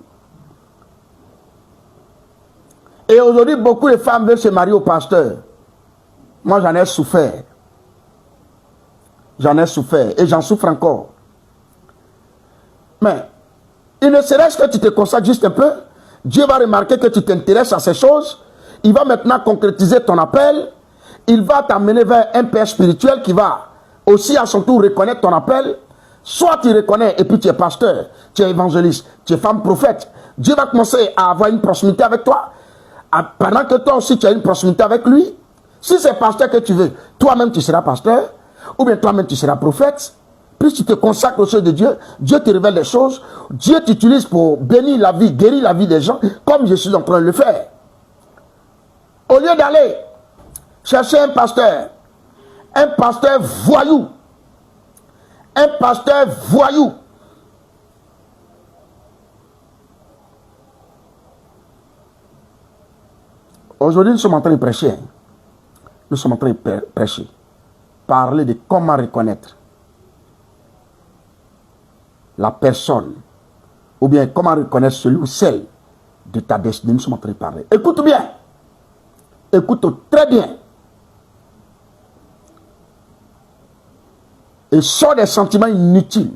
Et aujourd'hui, beaucoup de femmes veulent se marier au pasteur. Moi, j'en ai souffert. J'en ai souffert et j'en souffre encore. Mais, il ne serait-ce que tu te consacres juste un peu, Dieu va remarquer que tu t'intéresses à ces choses. Il va maintenant concrétiser ton appel. Il va t'amener vers un père spirituel qui va aussi à son tour reconnaître ton appel. Soit tu reconnais et puis tu es pasteur, tu es évangéliste, tu es femme prophète. Dieu va commencer à avoir une proximité avec toi. Pendant que toi aussi tu as une proximité avec lui. Si c'est pasteur que tu veux, toi-même tu seras pasteur. Ou bien toi-même tu seras prophète. Plus tu te consacres aux choses de Dieu, Dieu te révèle des choses. Dieu t'utilise pour bénir la vie, guérir la vie des gens, comme je suis en train de le faire. Au lieu d'aller chercher un pasteur voyou, un pasteur voyou, aujourd'hui nous sommes en train de prêcher. Nous sommes en train de prêcher. Parler de comment reconnaître la personne, ou bien comment reconnaître celui ou celle de ta destinée. Nous sommes en train de parler. Écoute bien. Écoute très bien. Et sors des sentiments inutiles.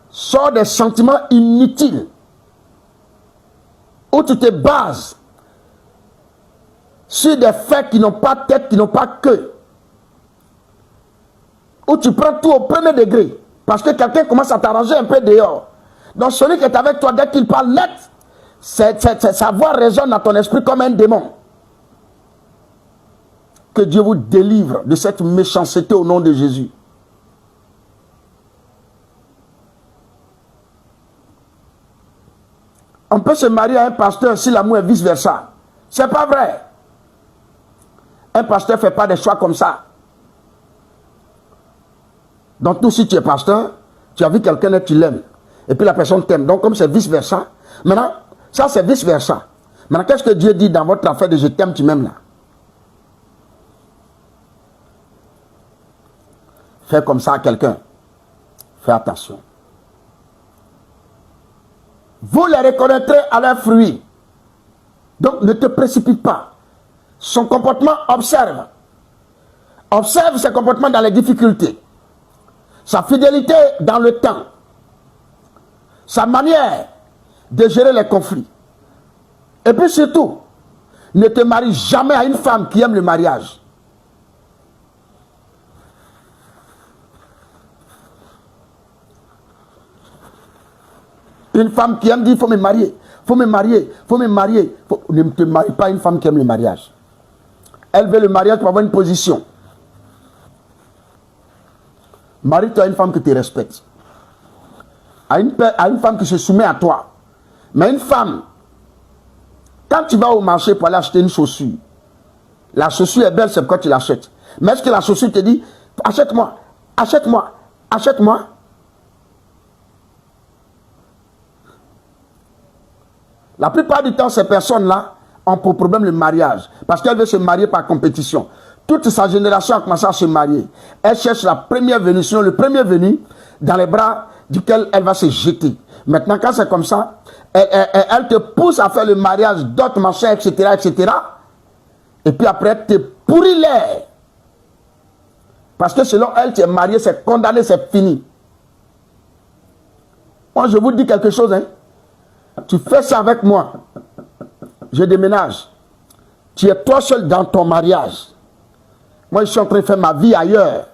Sors des sentiments inutiles. Où tu te bases sur des faits qui n'ont pas tête, qui n'ont pas queue. Où tu prends tout au premier degré. Parce que quelqu'un commence à t'arranger un peu dehors. Donc celui qui est avec toi, dès qu'il parle net, sa voix résonne dans ton esprit comme un démon. Que Dieu vous délivre de cette méchanceté au nom de Jésus. On peut se marier à un pasteur si l'amour est vice-versa. C'est pas vrai. Un pasteur ne fait pas des choix comme ça. Donc, tout si tu es pasteur, tu as vu quelqu'un et tu l'aimes. Et puis la personne t'aime. Donc, comme c'est vice-versa, maintenant, ça c'est vice-versa. Maintenant, qu'est-ce que Dieu dit dans votre affaire de je t'aime, tu m'aimes là? Fais comme ça à quelqu'un. Fais attention. Vous les reconnaîtrez à leurs fruits. Donc, ne te précipite pas. Son comportement, observe. Observe ses comportements dans les difficultés. Sa fidélité dans le temps. Sa manière de gérer les conflits. Et puis surtout, ne te marie jamais à une femme qui aime le mariage. Une femme qui aime dire, il faut me marier, faut me marier, faut me marier. Ne te marie pas à une femme qui aime le mariage. Elle veut le mariage pour avoir une position. Marie-toi à une femme qui te respecte. À une femme qui se soumet à toi. Mais une femme, quand tu vas au marché pour aller acheter une chaussure, la chaussure est belle, c'est pourquoi tu l'achètes. Mais est-ce que la chaussure te dit, achète-moi, achète-moi, achète-moi? La plupart du temps, ces personnes-là ont pour problème le mariage. Parce qu'elles veulent se marier par compétition. toute sa génération a commencé à se marier. Elle cherche la première venue, sinon le premier venu, dans les bras duquel elle va se jeter. Maintenant, quand c'est comme ça, elle te pousse à faire le mariage d'autres machins, etc., etc. Et puis après, elle te pourrit l'air. Parce que selon elle, tu es marié, c'est condamné, c'est fini. Moi, je vous dis quelque chose, hein. Tu fais ça avec moi. Je déménage. Tu es toi seul dans ton mariage. Moi, je suis en train de faire ma vie ailleurs.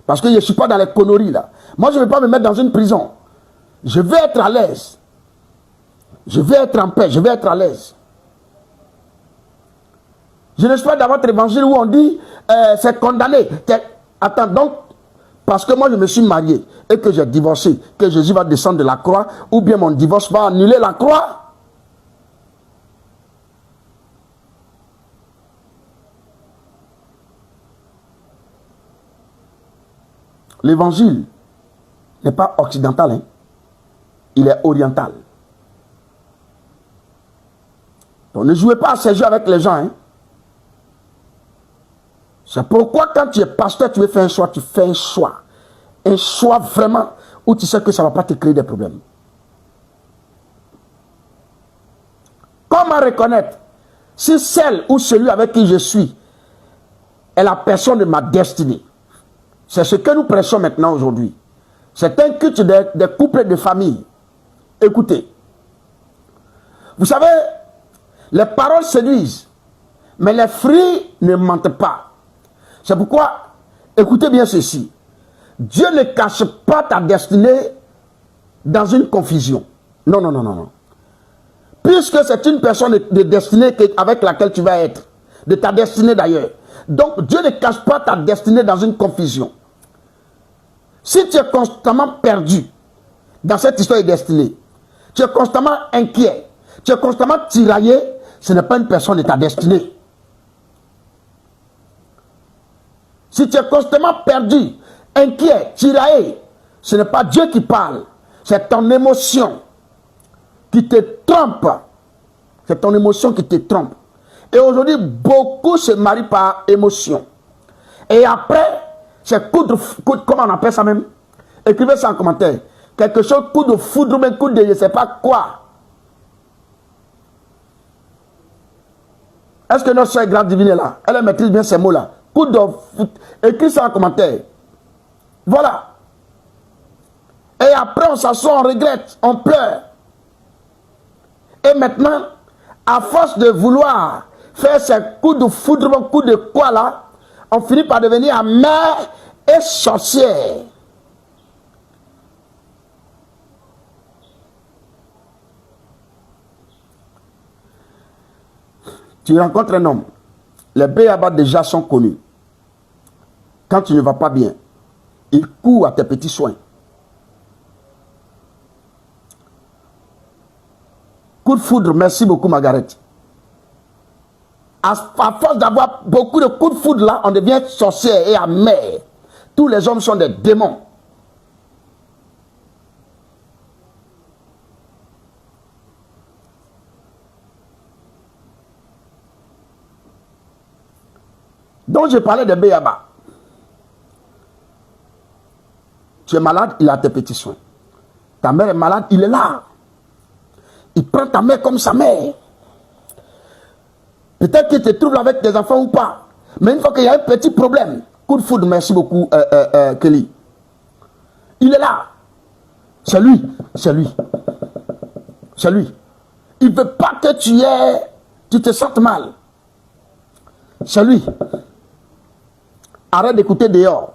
Parce que je ne suis pas dans les conneries, là. Moi, je ne vais pas me mettre dans une prison. Je veux être à l'aise. Je veux être en paix. Je veux être à l'aise. Je ne suis pas dans votre évangile où on dit c'est condamné. Attends, donc, parce que moi, je me suis marié et que j'ai divorcé, que Jésus va descendre de la croix, ou bien mon divorce va annuler la croix. L'évangile n'est pas occidental, hein. Il est oriental. Donc ne jouez pas à ces jeux avec les gens. Hein. C'est pourquoi quand tu es pasteur, tu veux faire un choix, tu fais un choix. Un choix vraiment où tu sais que ça ne va pas te créer des problèmes. Comment reconnaître si celle ou celui avec qui je suis est la personne de ma destinée? C'est ce que nous prêchons maintenant aujourd'hui. C'est un culte des couples et de famille. Écoutez. Vous savez, les paroles séduisent, mais les fruits ne mentent pas. C'est pourquoi, écoutez bien ceci. Dieu ne cache pas ta destinée dans une confusion. Non, non, non, non, non. Puisque c'est une personne de destinée avec laquelle tu vas être, de ta destinée d'ailleurs. Donc, Dieu ne cache pas ta destinée dans une confusion. Si tu es constamment perdu dans cette histoire de destinée, tu es constamment inquiet, tu es constamment tiraillé, ce n'est pas une personne de ta destinée. Si tu es constamment perdu, inquiet, tiraillé, ce n'est pas Dieu qui parle, c'est ton émotion qui te trompe. C'est ton émotion qui te trompe. Et aujourd'hui, beaucoup se marient par émotion. Et après, c'est coup de comment on appelle ça même? Écrivez ça en commentaire. Quelque chose, coup de foudre, mais coup de je ne sais pas quoi. Est-ce que notre soeur grande divine est là? Elle maîtrise bien ces mots-là. Coup de foudre. Écris ça en commentaire. Voilà. Et après, on s'assoit, on regrette, on pleure. Et maintenant, à force de vouloir faire ces coups de foudre, coups de quoi là, on finit par devenir amère et sorcière. Tu rencontres un homme, les béabas déjà sont connus. Quand tu ne vas pas bien, il court à tes petits soins. Coup de foudre, merci beaucoup Margaret. À force d'avoir beaucoup de coups de foudre là, on devient sorcière et amère. Tous les hommes sont des démons. Donc je parlais de béaba. Tu es malade, il a tes petits soins. Ta mère est malade, il est là. Il prend ta mère comme sa mère. Peut-être qu'il te trouve avec tes enfants ou pas. Mais une fois qu'il y a un petit problème, coup de foudre, merci beaucoup Kelly. Il est là. C'est lui. C'est lui. C'est lui. Il ne veut pas que tu te sentes mal. C'est lui. Arrête d'écouter dehors.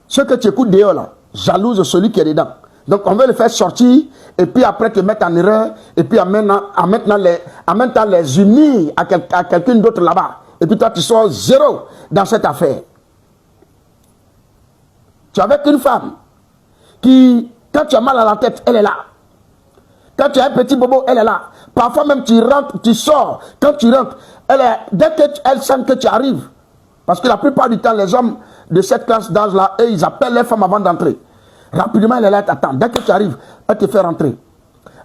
Ce que tu écoutes dehors là, jalouse celui qui est dedans. Donc on veut le faire sortir et puis après te mettre en erreur et puis en même temps les unir à quelqu'un d'autre là-bas. Et puis toi tu sors zéro dans cette affaire. Tu es avec une femme qui, quand tu as mal à la tête, elle est là. Quand tu as un petit bobo, elle est là. Parfois même tu rentres, tu sors. Quand tu rentres, dès qu'elle sent que tu arrives, parce que la plupart du temps, les hommes de cette classe d'âge-là, ils appellent les femmes avant d'entrer. Rapidement, elle est là, elle t'attend. Dès que tu arrives, elle te fait rentrer.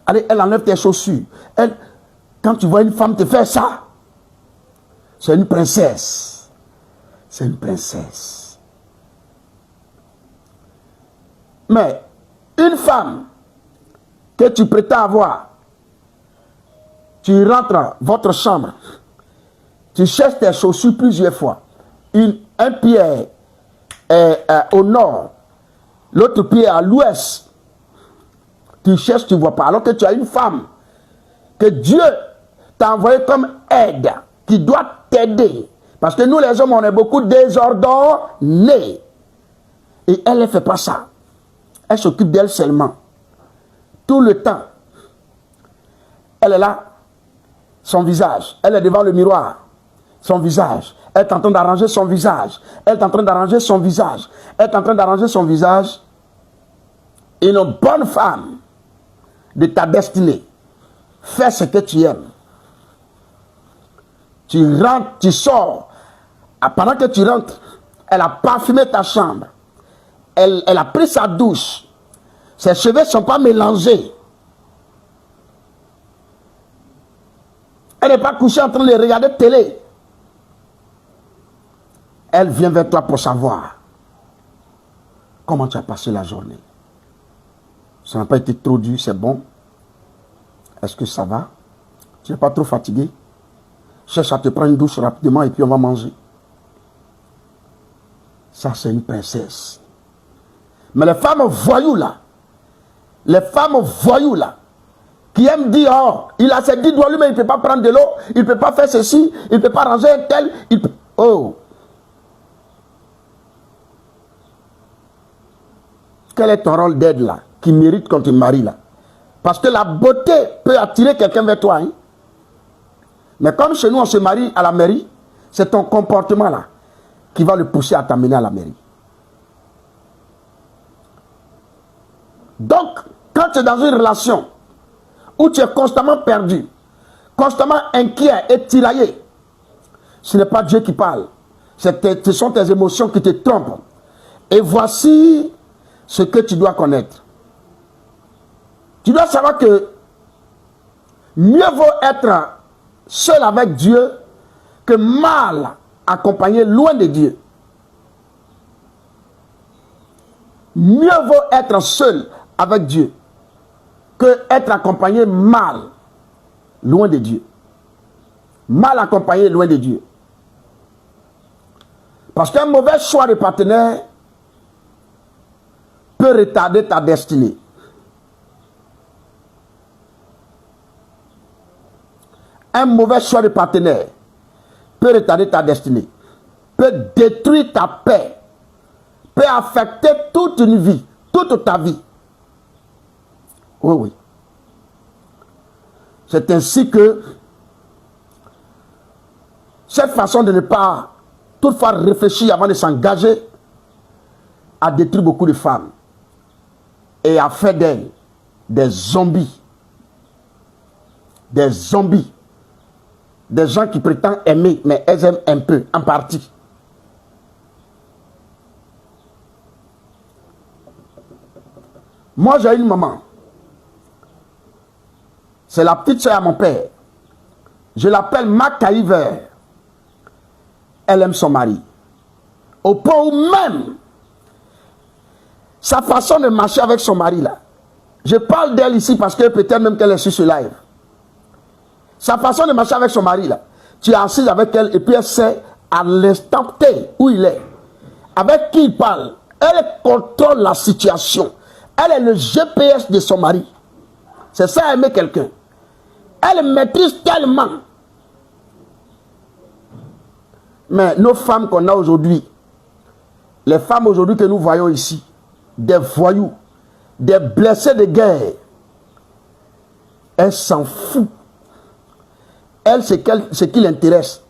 Allez, elle enlève tes chaussures. Quand tu vois une femme te faire ça, c'est une princesse. C'est une princesse. Mais une femme que tu prétends avoir, tu rentres dans votre chambre, tu cherches tes chaussures plusieurs fois. Un pied est au nord, l'autre pied à l'ouest. Tu cherches, tu ne vois pas. Alors que tu as une femme que Dieu t'a envoyée comme aide, qui doit t'aider. Parce que nous les hommes, on est beaucoup désordonnés. Et elle ne fait pas ça. Elle s'occupe d'elle seulement. Tout le temps. Elle est là, son visage. Elle est devant le miroir. Son visage. Elle est en train d'arranger son visage. Elle est en train d'arranger son visage. Elle est en train d'arranger son visage. Une bonne femme de ta destinée. Fais ce que tu aimes. Tu rentres, tu sors. Pendant que tu rentres, elle a parfumé ta chambre. Elle a pris sa douche. Ses cheveux ne sont pas mélangés. Elle n'est pas couchée en train de regarder télé. Elle vient vers toi pour savoir comment tu as passé la journée. Ça n'a pas été trop dur, c'est bon. Est-ce que ça va? Tu n'es pas trop fatigué? Cherche à te prendre une douche rapidement et puis on va manger. Ça, c'est une princesse. Mais les femmes voyous là, qui aiment dire, oh, il a ses 10 doigts lui, mais il ne peut pas prendre de l'eau, il ne peut pas faire ceci, il ne peut pas ranger un tel, oh. Quel est ton rôle d'aide là, qui mérite qu'on te marie là? Parce que la beauté peut attirer quelqu'un vers toi. Hein? Mais comme chez nous on se marie à la mairie, c'est ton comportement là qui va le pousser à t'amener à la mairie. Donc, quand tu es dans une relation où tu es constamment perdu, constamment inquiet et tiraillé, ce n'est pas Dieu qui parle. Ce sont tes émotions qui te trompent. Et voici ce que tu dois connaître. Tu dois savoir que mieux vaut être seul avec Dieu que mal accompagné loin de Dieu. Mieux vaut être seul avec Dieu que être accompagné mal loin de Dieu. Mal accompagné loin de Dieu. Parce qu'un mauvais choix de partenaire peut retarder ta destinée. Un mauvais choix de partenaire peut retarder ta destinée, peut détruire ta paix, peut affecter toute une vie, toute ta vie. Oui, oui. C'est ainsi que cette façon de ne pas toutefois réfléchir avant de s'engager a détruit beaucoup de femmes et a fait d'elles des zombies. Des zombies. Des gens qui prétendent aimer, mais elles aiment un peu, en partie. Moi, j'ai une maman. C'est la petite soeur à mon père. Je l'appelle MacIver. Elle aime son mari. Au point où même sa façon de marcher avec son mari là. Je parle d'elle ici parce que peut-être même qu'elle est sur ce live. Sa façon de marcher avec son mari là. Tu es assis avec elle et puis elle sait à l'instant T où il est. Avec qui il parle. Elle contrôle la situation. Elle est le GPS de son mari. C'est ça aimer quelqu'un. Elle maîtrise tellement. Mais nos femmes qu'on a aujourd'hui, les femmes aujourd'hui que nous voyons ici, des voyous, des blessés de guerre, elles s'en foutent. Elle, ce qui l'intéresse,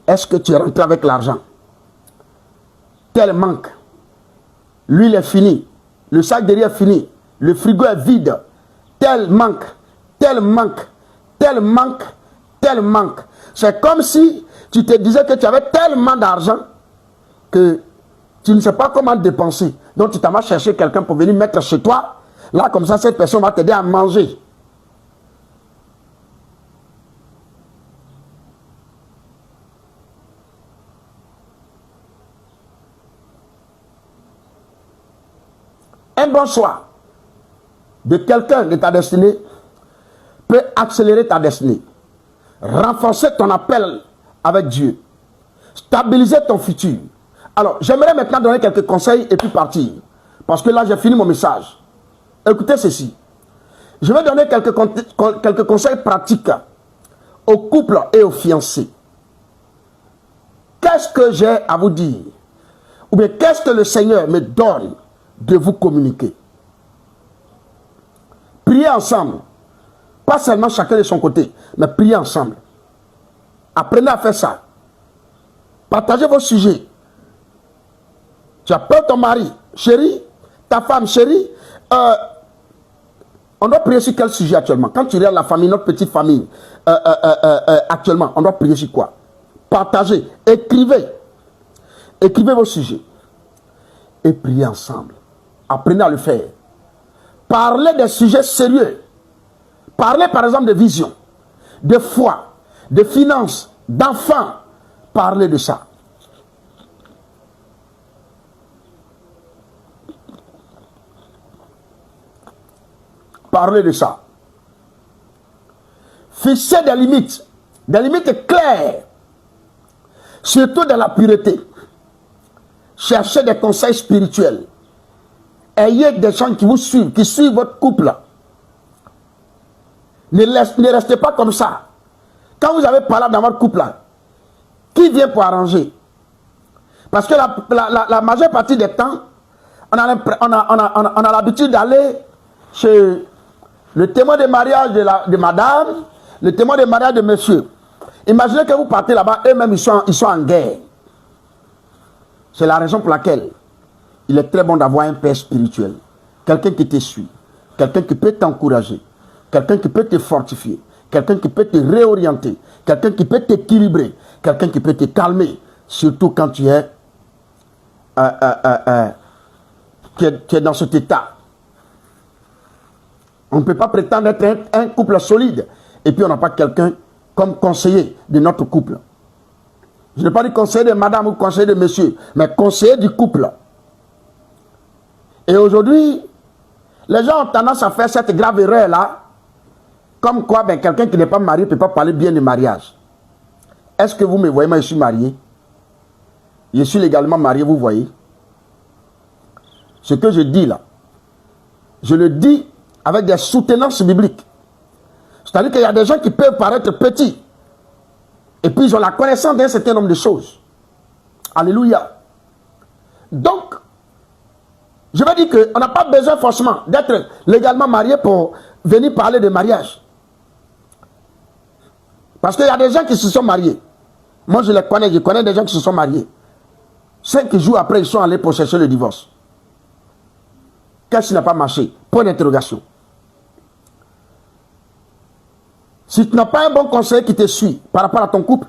est-ce que tu es rentré avec l'argent? Tel manque. L'huile est finie. Le sac de riz est fini. Le frigo est vide. Tel manque. Tel manque. Tel manque. Tel manque. C'est comme si tu te disais que tu avais tellement d'argent que tu ne sais pas comment dépenser. Donc tu t'en vas chercher quelqu'un pour venir mettre chez toi. Là, comme ça, cette personne va t'aider à manger. Un bon choix de quelqu'un de ta destinée peut accélérer ta destinée, renforcer ton appel avec Dieu, stabiliser ton futur. Alors, j'aimerais maintenant donner quelques conseils et puis partir. Parce que là, j'ai fini mon message. Écoutez ceci. Je vais donner quelques conseils pratiques aux couples et aux fiancés. Qu'est-ce que j'ai à vous dire? Ou bien qu'est-ce que le Seigneur me donne de vous communiquer? Priez ensemble. Pas seulement chacun de son côté, mais priez ensemble. Apprenez à faire ça. Partagez vos sujets. Tu appelles ton mari, chérie, ta femme, chérie. On doit prier sur quel sujet actuellement? Quand tu regardes la famille, notre petite famille, actuellement, on doit prier sur quoi? Partagez, écrivez. Écrivez vos sujets. Et priez ensemble. Apprenez à le faire. Parlez des sujets sérieux. Parlez par exemple de vision, de foi, de finances, d'enfants. Parlez de ça. Parlez de ça. Fixez des limites claires, surtout dans la pureté. Cherchez des conseils spirituels. Ayez des gens qui vous suivent, qui suivent votre couple. Ne restez pas comme ça. Quand vous avez parlé dans votre couple, qui vient pour arranger? Parce que la majeure partie des temps, on a l'habitude d'aller chez le témoin de mariage de madame, le témoin de mariage de monsieur. Imaginez que vous partez là-bas, eux-mêmes ils sont en guerre. C'est la raison pour laquelle il est très bon d'avoir un père spirituel. Quelqu'un qui te suit, quelqu'un qui peut t'encourager, quelqu'un qui peut te fortifier, quelqu'un qui peut te réorienter, quelqu'un qui peut t'équilibrer, quelqu'un qui peut te calmer, surtout quand tu es dans cet état. On ne peut pas prétendre être un couple solide et puis on n'a pas quelqu'un comme conseiller de notre couple. Je n'ai pas dit conseiller de madame ou conseiller de monsieur, mais conseiller du couple. Et aujourd'hui, les gens ont tendance à faire cette grave erreur-là, comme quoi quelqu'un qui n'est pas marié ne peut pas parler bien du mariage. Est-ce que vous me voyez? Moi, je suis marié. Je suis légalement marié, vous voyez. Ce que je dis là, je le dis avec des soutenances bibliques. C'est-à-dire qu'il y a des gens qui peuvent paraître petits. Et puis ils ont la connaissance d'un certain nombre de choses. Alléluia. Donc, je veux dire qu'on n'a pas besoin forcément d'être légalement marié pour venir parler de mariage. Parce qu'il y a des gens qui se sont mariés. Moi je connais des gens qui se sont mariés. 5 jours après, ils sont allés pour chercher le divorce. Qu'est-ce qui n'a pas marché? Point d'interrogation. Si tu n'as pas un bon conseiller qui te suit par rapport à ton couple,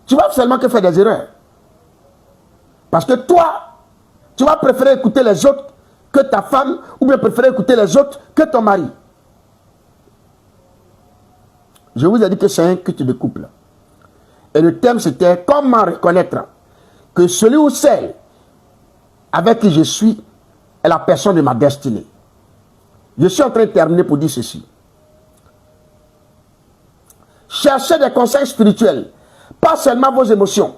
tu vas seulement que faire des erreurs. Parce que toi, tu vas préférer écouter les autres que ta femme, ou bien préférer écouter les autres que ton mari. Je vous ai dit que c'est un culte de couple. Et le thème c'était comment reconnaître que celui ou celle avec qui je suis est la personne de ma destinée. Je suis en train de terminer pour dire ceci. Cherchez des conseils spirituels, pas seulement vos émotions.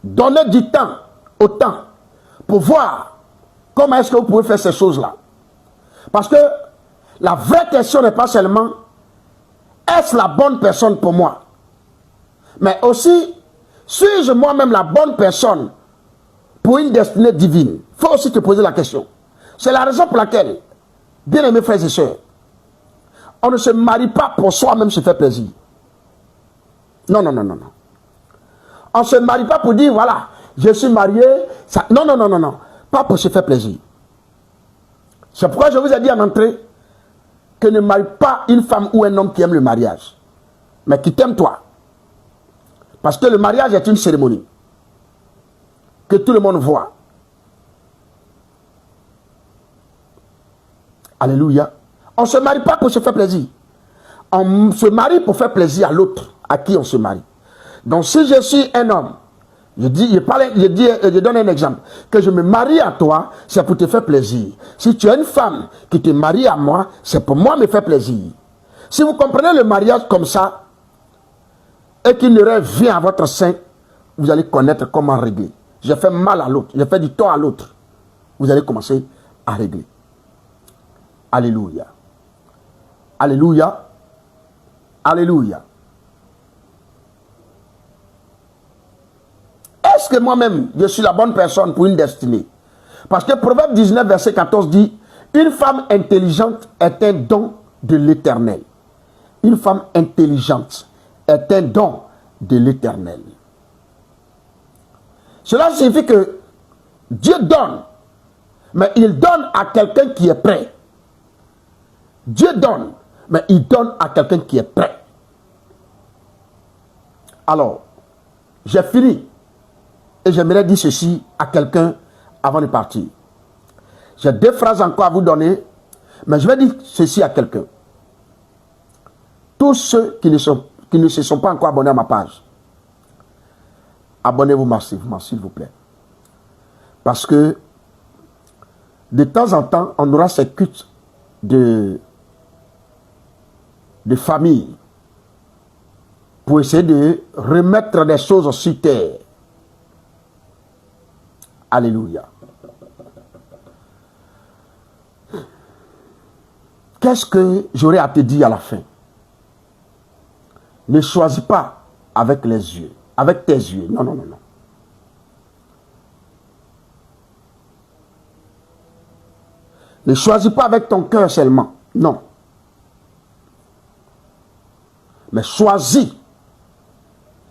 Donnez du temps au temps pour voir comment est-ce que vous pouvez faire ces choses-là. Parce que la vraie question n'est pas seulement est-ce la bonne personne pour moi, mais aussi suis-je moi-même la bonne personne pour une destinée divine. Il faut aussi te poser la question. C'est la raison pour laquelle, bien aimés frères et sœurs, on ne se marie pas pour soi-même se faire plaisir. Non, non, non, non, non. On ne se marie pas pour dire, voilà, je suis marié. Ça... Non, non, non, non, non. Pas pour se faire plaisir. C'est pourquoi je vous ai dit en entrée que ne marie pas une femme ou un homme qui aime le mariage, mais qui t'aime toi. Parce que le mariage est une cérémonie que tout le monde voit. Alléluia. On ne se marie pas pour se faire plaisir. On se marie pour faire plaisir à l'autre à qui on se marie. Donc si je suis un homme, Je donne un exemple. Que je me marie à toi, c'est pour te faire plaisir. Si tu as une femme qui te marie à moi, c'est pour moi me faire plaisir. Si vous comprenez le mariage comme ça, et qu'il ne revient à votre sein, vous allez connaître comment régler. J'ai fait mal à l'autre, j'ai fait du tort à l'autre. Vous allez commencer à régler. Alléluia. Alléluia. Alléluia. Est-ce que moi-même, je suis la bonne personne pour une destinée? Parce que Proverbe 19, verset 14 dit, une femme intelligente est un don de l'Éternel. Une femme intelligente est un don de l'Éternel. Cela signifie que Dieu donne, mais il donne à quelqu'un qui est prêt. Dieu donne, mais il donne à quelqu'un qui est prêt. Alors, j'ai fini. Et j'aimerais dire ceci à quelqu'un avant de partir. J'ai 2 phrases encore à vous donner, mais je vais dire ceci à quelqu'un. Tous ceux qui ne se sont pas encore abonnés à ma page, abonnez-vous massivement, s'il vous plaît. Parce que de temps en temps, on aura ces cultes de famille pour essayer de remettre des choses sur terre. Alléluia. Qu'est-ce que j'aurais à te dire à la fin? Ne choisis pas avec les yeux, avec tes yeux. Non, non, non, non. Ne choisis pas avec ton cœur seulement. Non. Mais choisis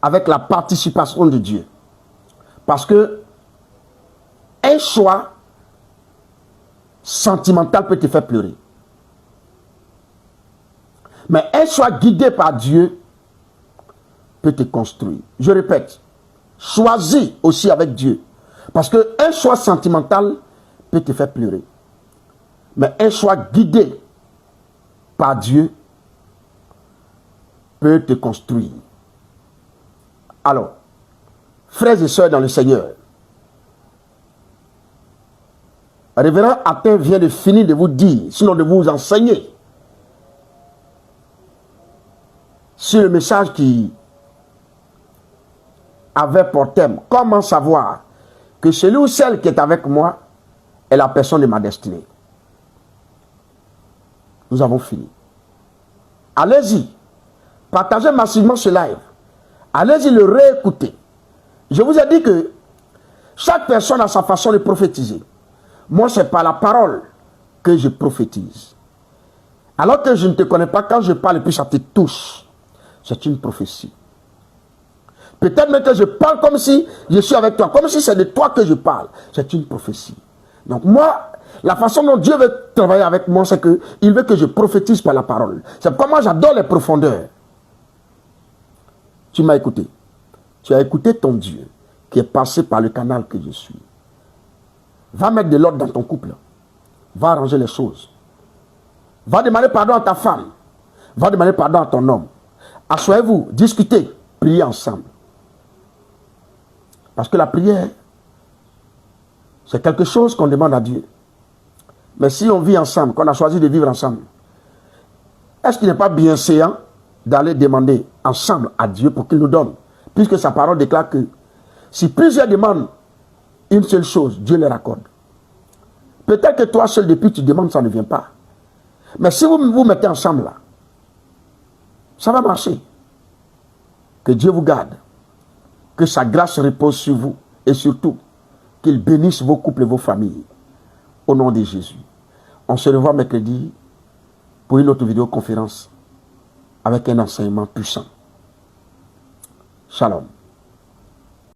avec la participation de Dieu. Parce que un choix sentimental peut te faire pleurer. Mais un choix guidé par Dieu peut te construire. Je répète, choisis aussi avec Dieu. Parce qu'un choix sentimental peut te faire pleurer. Mais un choix guidé par Dieu peut te construire. Alors, frères et sœurs dans le Seigneur, Révérend Atteint vient de finir de vous dire, sinon de vous enseigner, sur le message qui avait pour thème, comment savoir que celui ou celle qui est avec moi est la personne de ma destinée. Nous avons fini. Allez-y, partagez massivement ce live. Allez-y le réécouter. Je vous ai dit que chaque personne a sa façon de prophétiser. Moi, c'est par la parole que je prophétise. Alors que je ne te connais pas, quand je parle et puis ça te touche, c'est une prophétie. Peut-être même que je parle comme si je suis avec toi, comme si c'est de toi que je parle. C'est une prophétie. Donc moi, la façon dont Dieu veut travailler avec moi, c'est qu'il veut que je prophétise par la parole. C'est pourquoi moi j'adore les profondeurs. Tu m'as écouté. Tu as écouté ton Dieu qui est passé par le canal que je suis. Va mettre de l'ordre dans ton couple. Va arranger les choses. Va demander pardon à ta femme. Va demander pardon à ton homme. Asseyez-vous, discutez, priez ensemble. Parce que la prière, c'est quelque chose qu'on demande à Dieu. Mais si on vit ensemble, qu'on a choisi de vivre ensemble, est-ce qu'il n'est pas bienséant d'aller demander ensemble à Dieu pour qu'il nous donne? Puisque sa parole déclare que si plusieurs demandent une seule chose, Dieu leur accorde. Peut-être que toi seul depuis tu demandes, ça ne vient pas. Mais si vous vous mettez ensemble là, ça va marcher. Que Dieu vous garde. Que sa grâce repose sur vous. Et surtout, qu'il bénisse vos couples et vos familles. Au nom de Jésus. On se revoit mercredi pour une autre vidéoconférence avec un enseignement puissant. Shalom.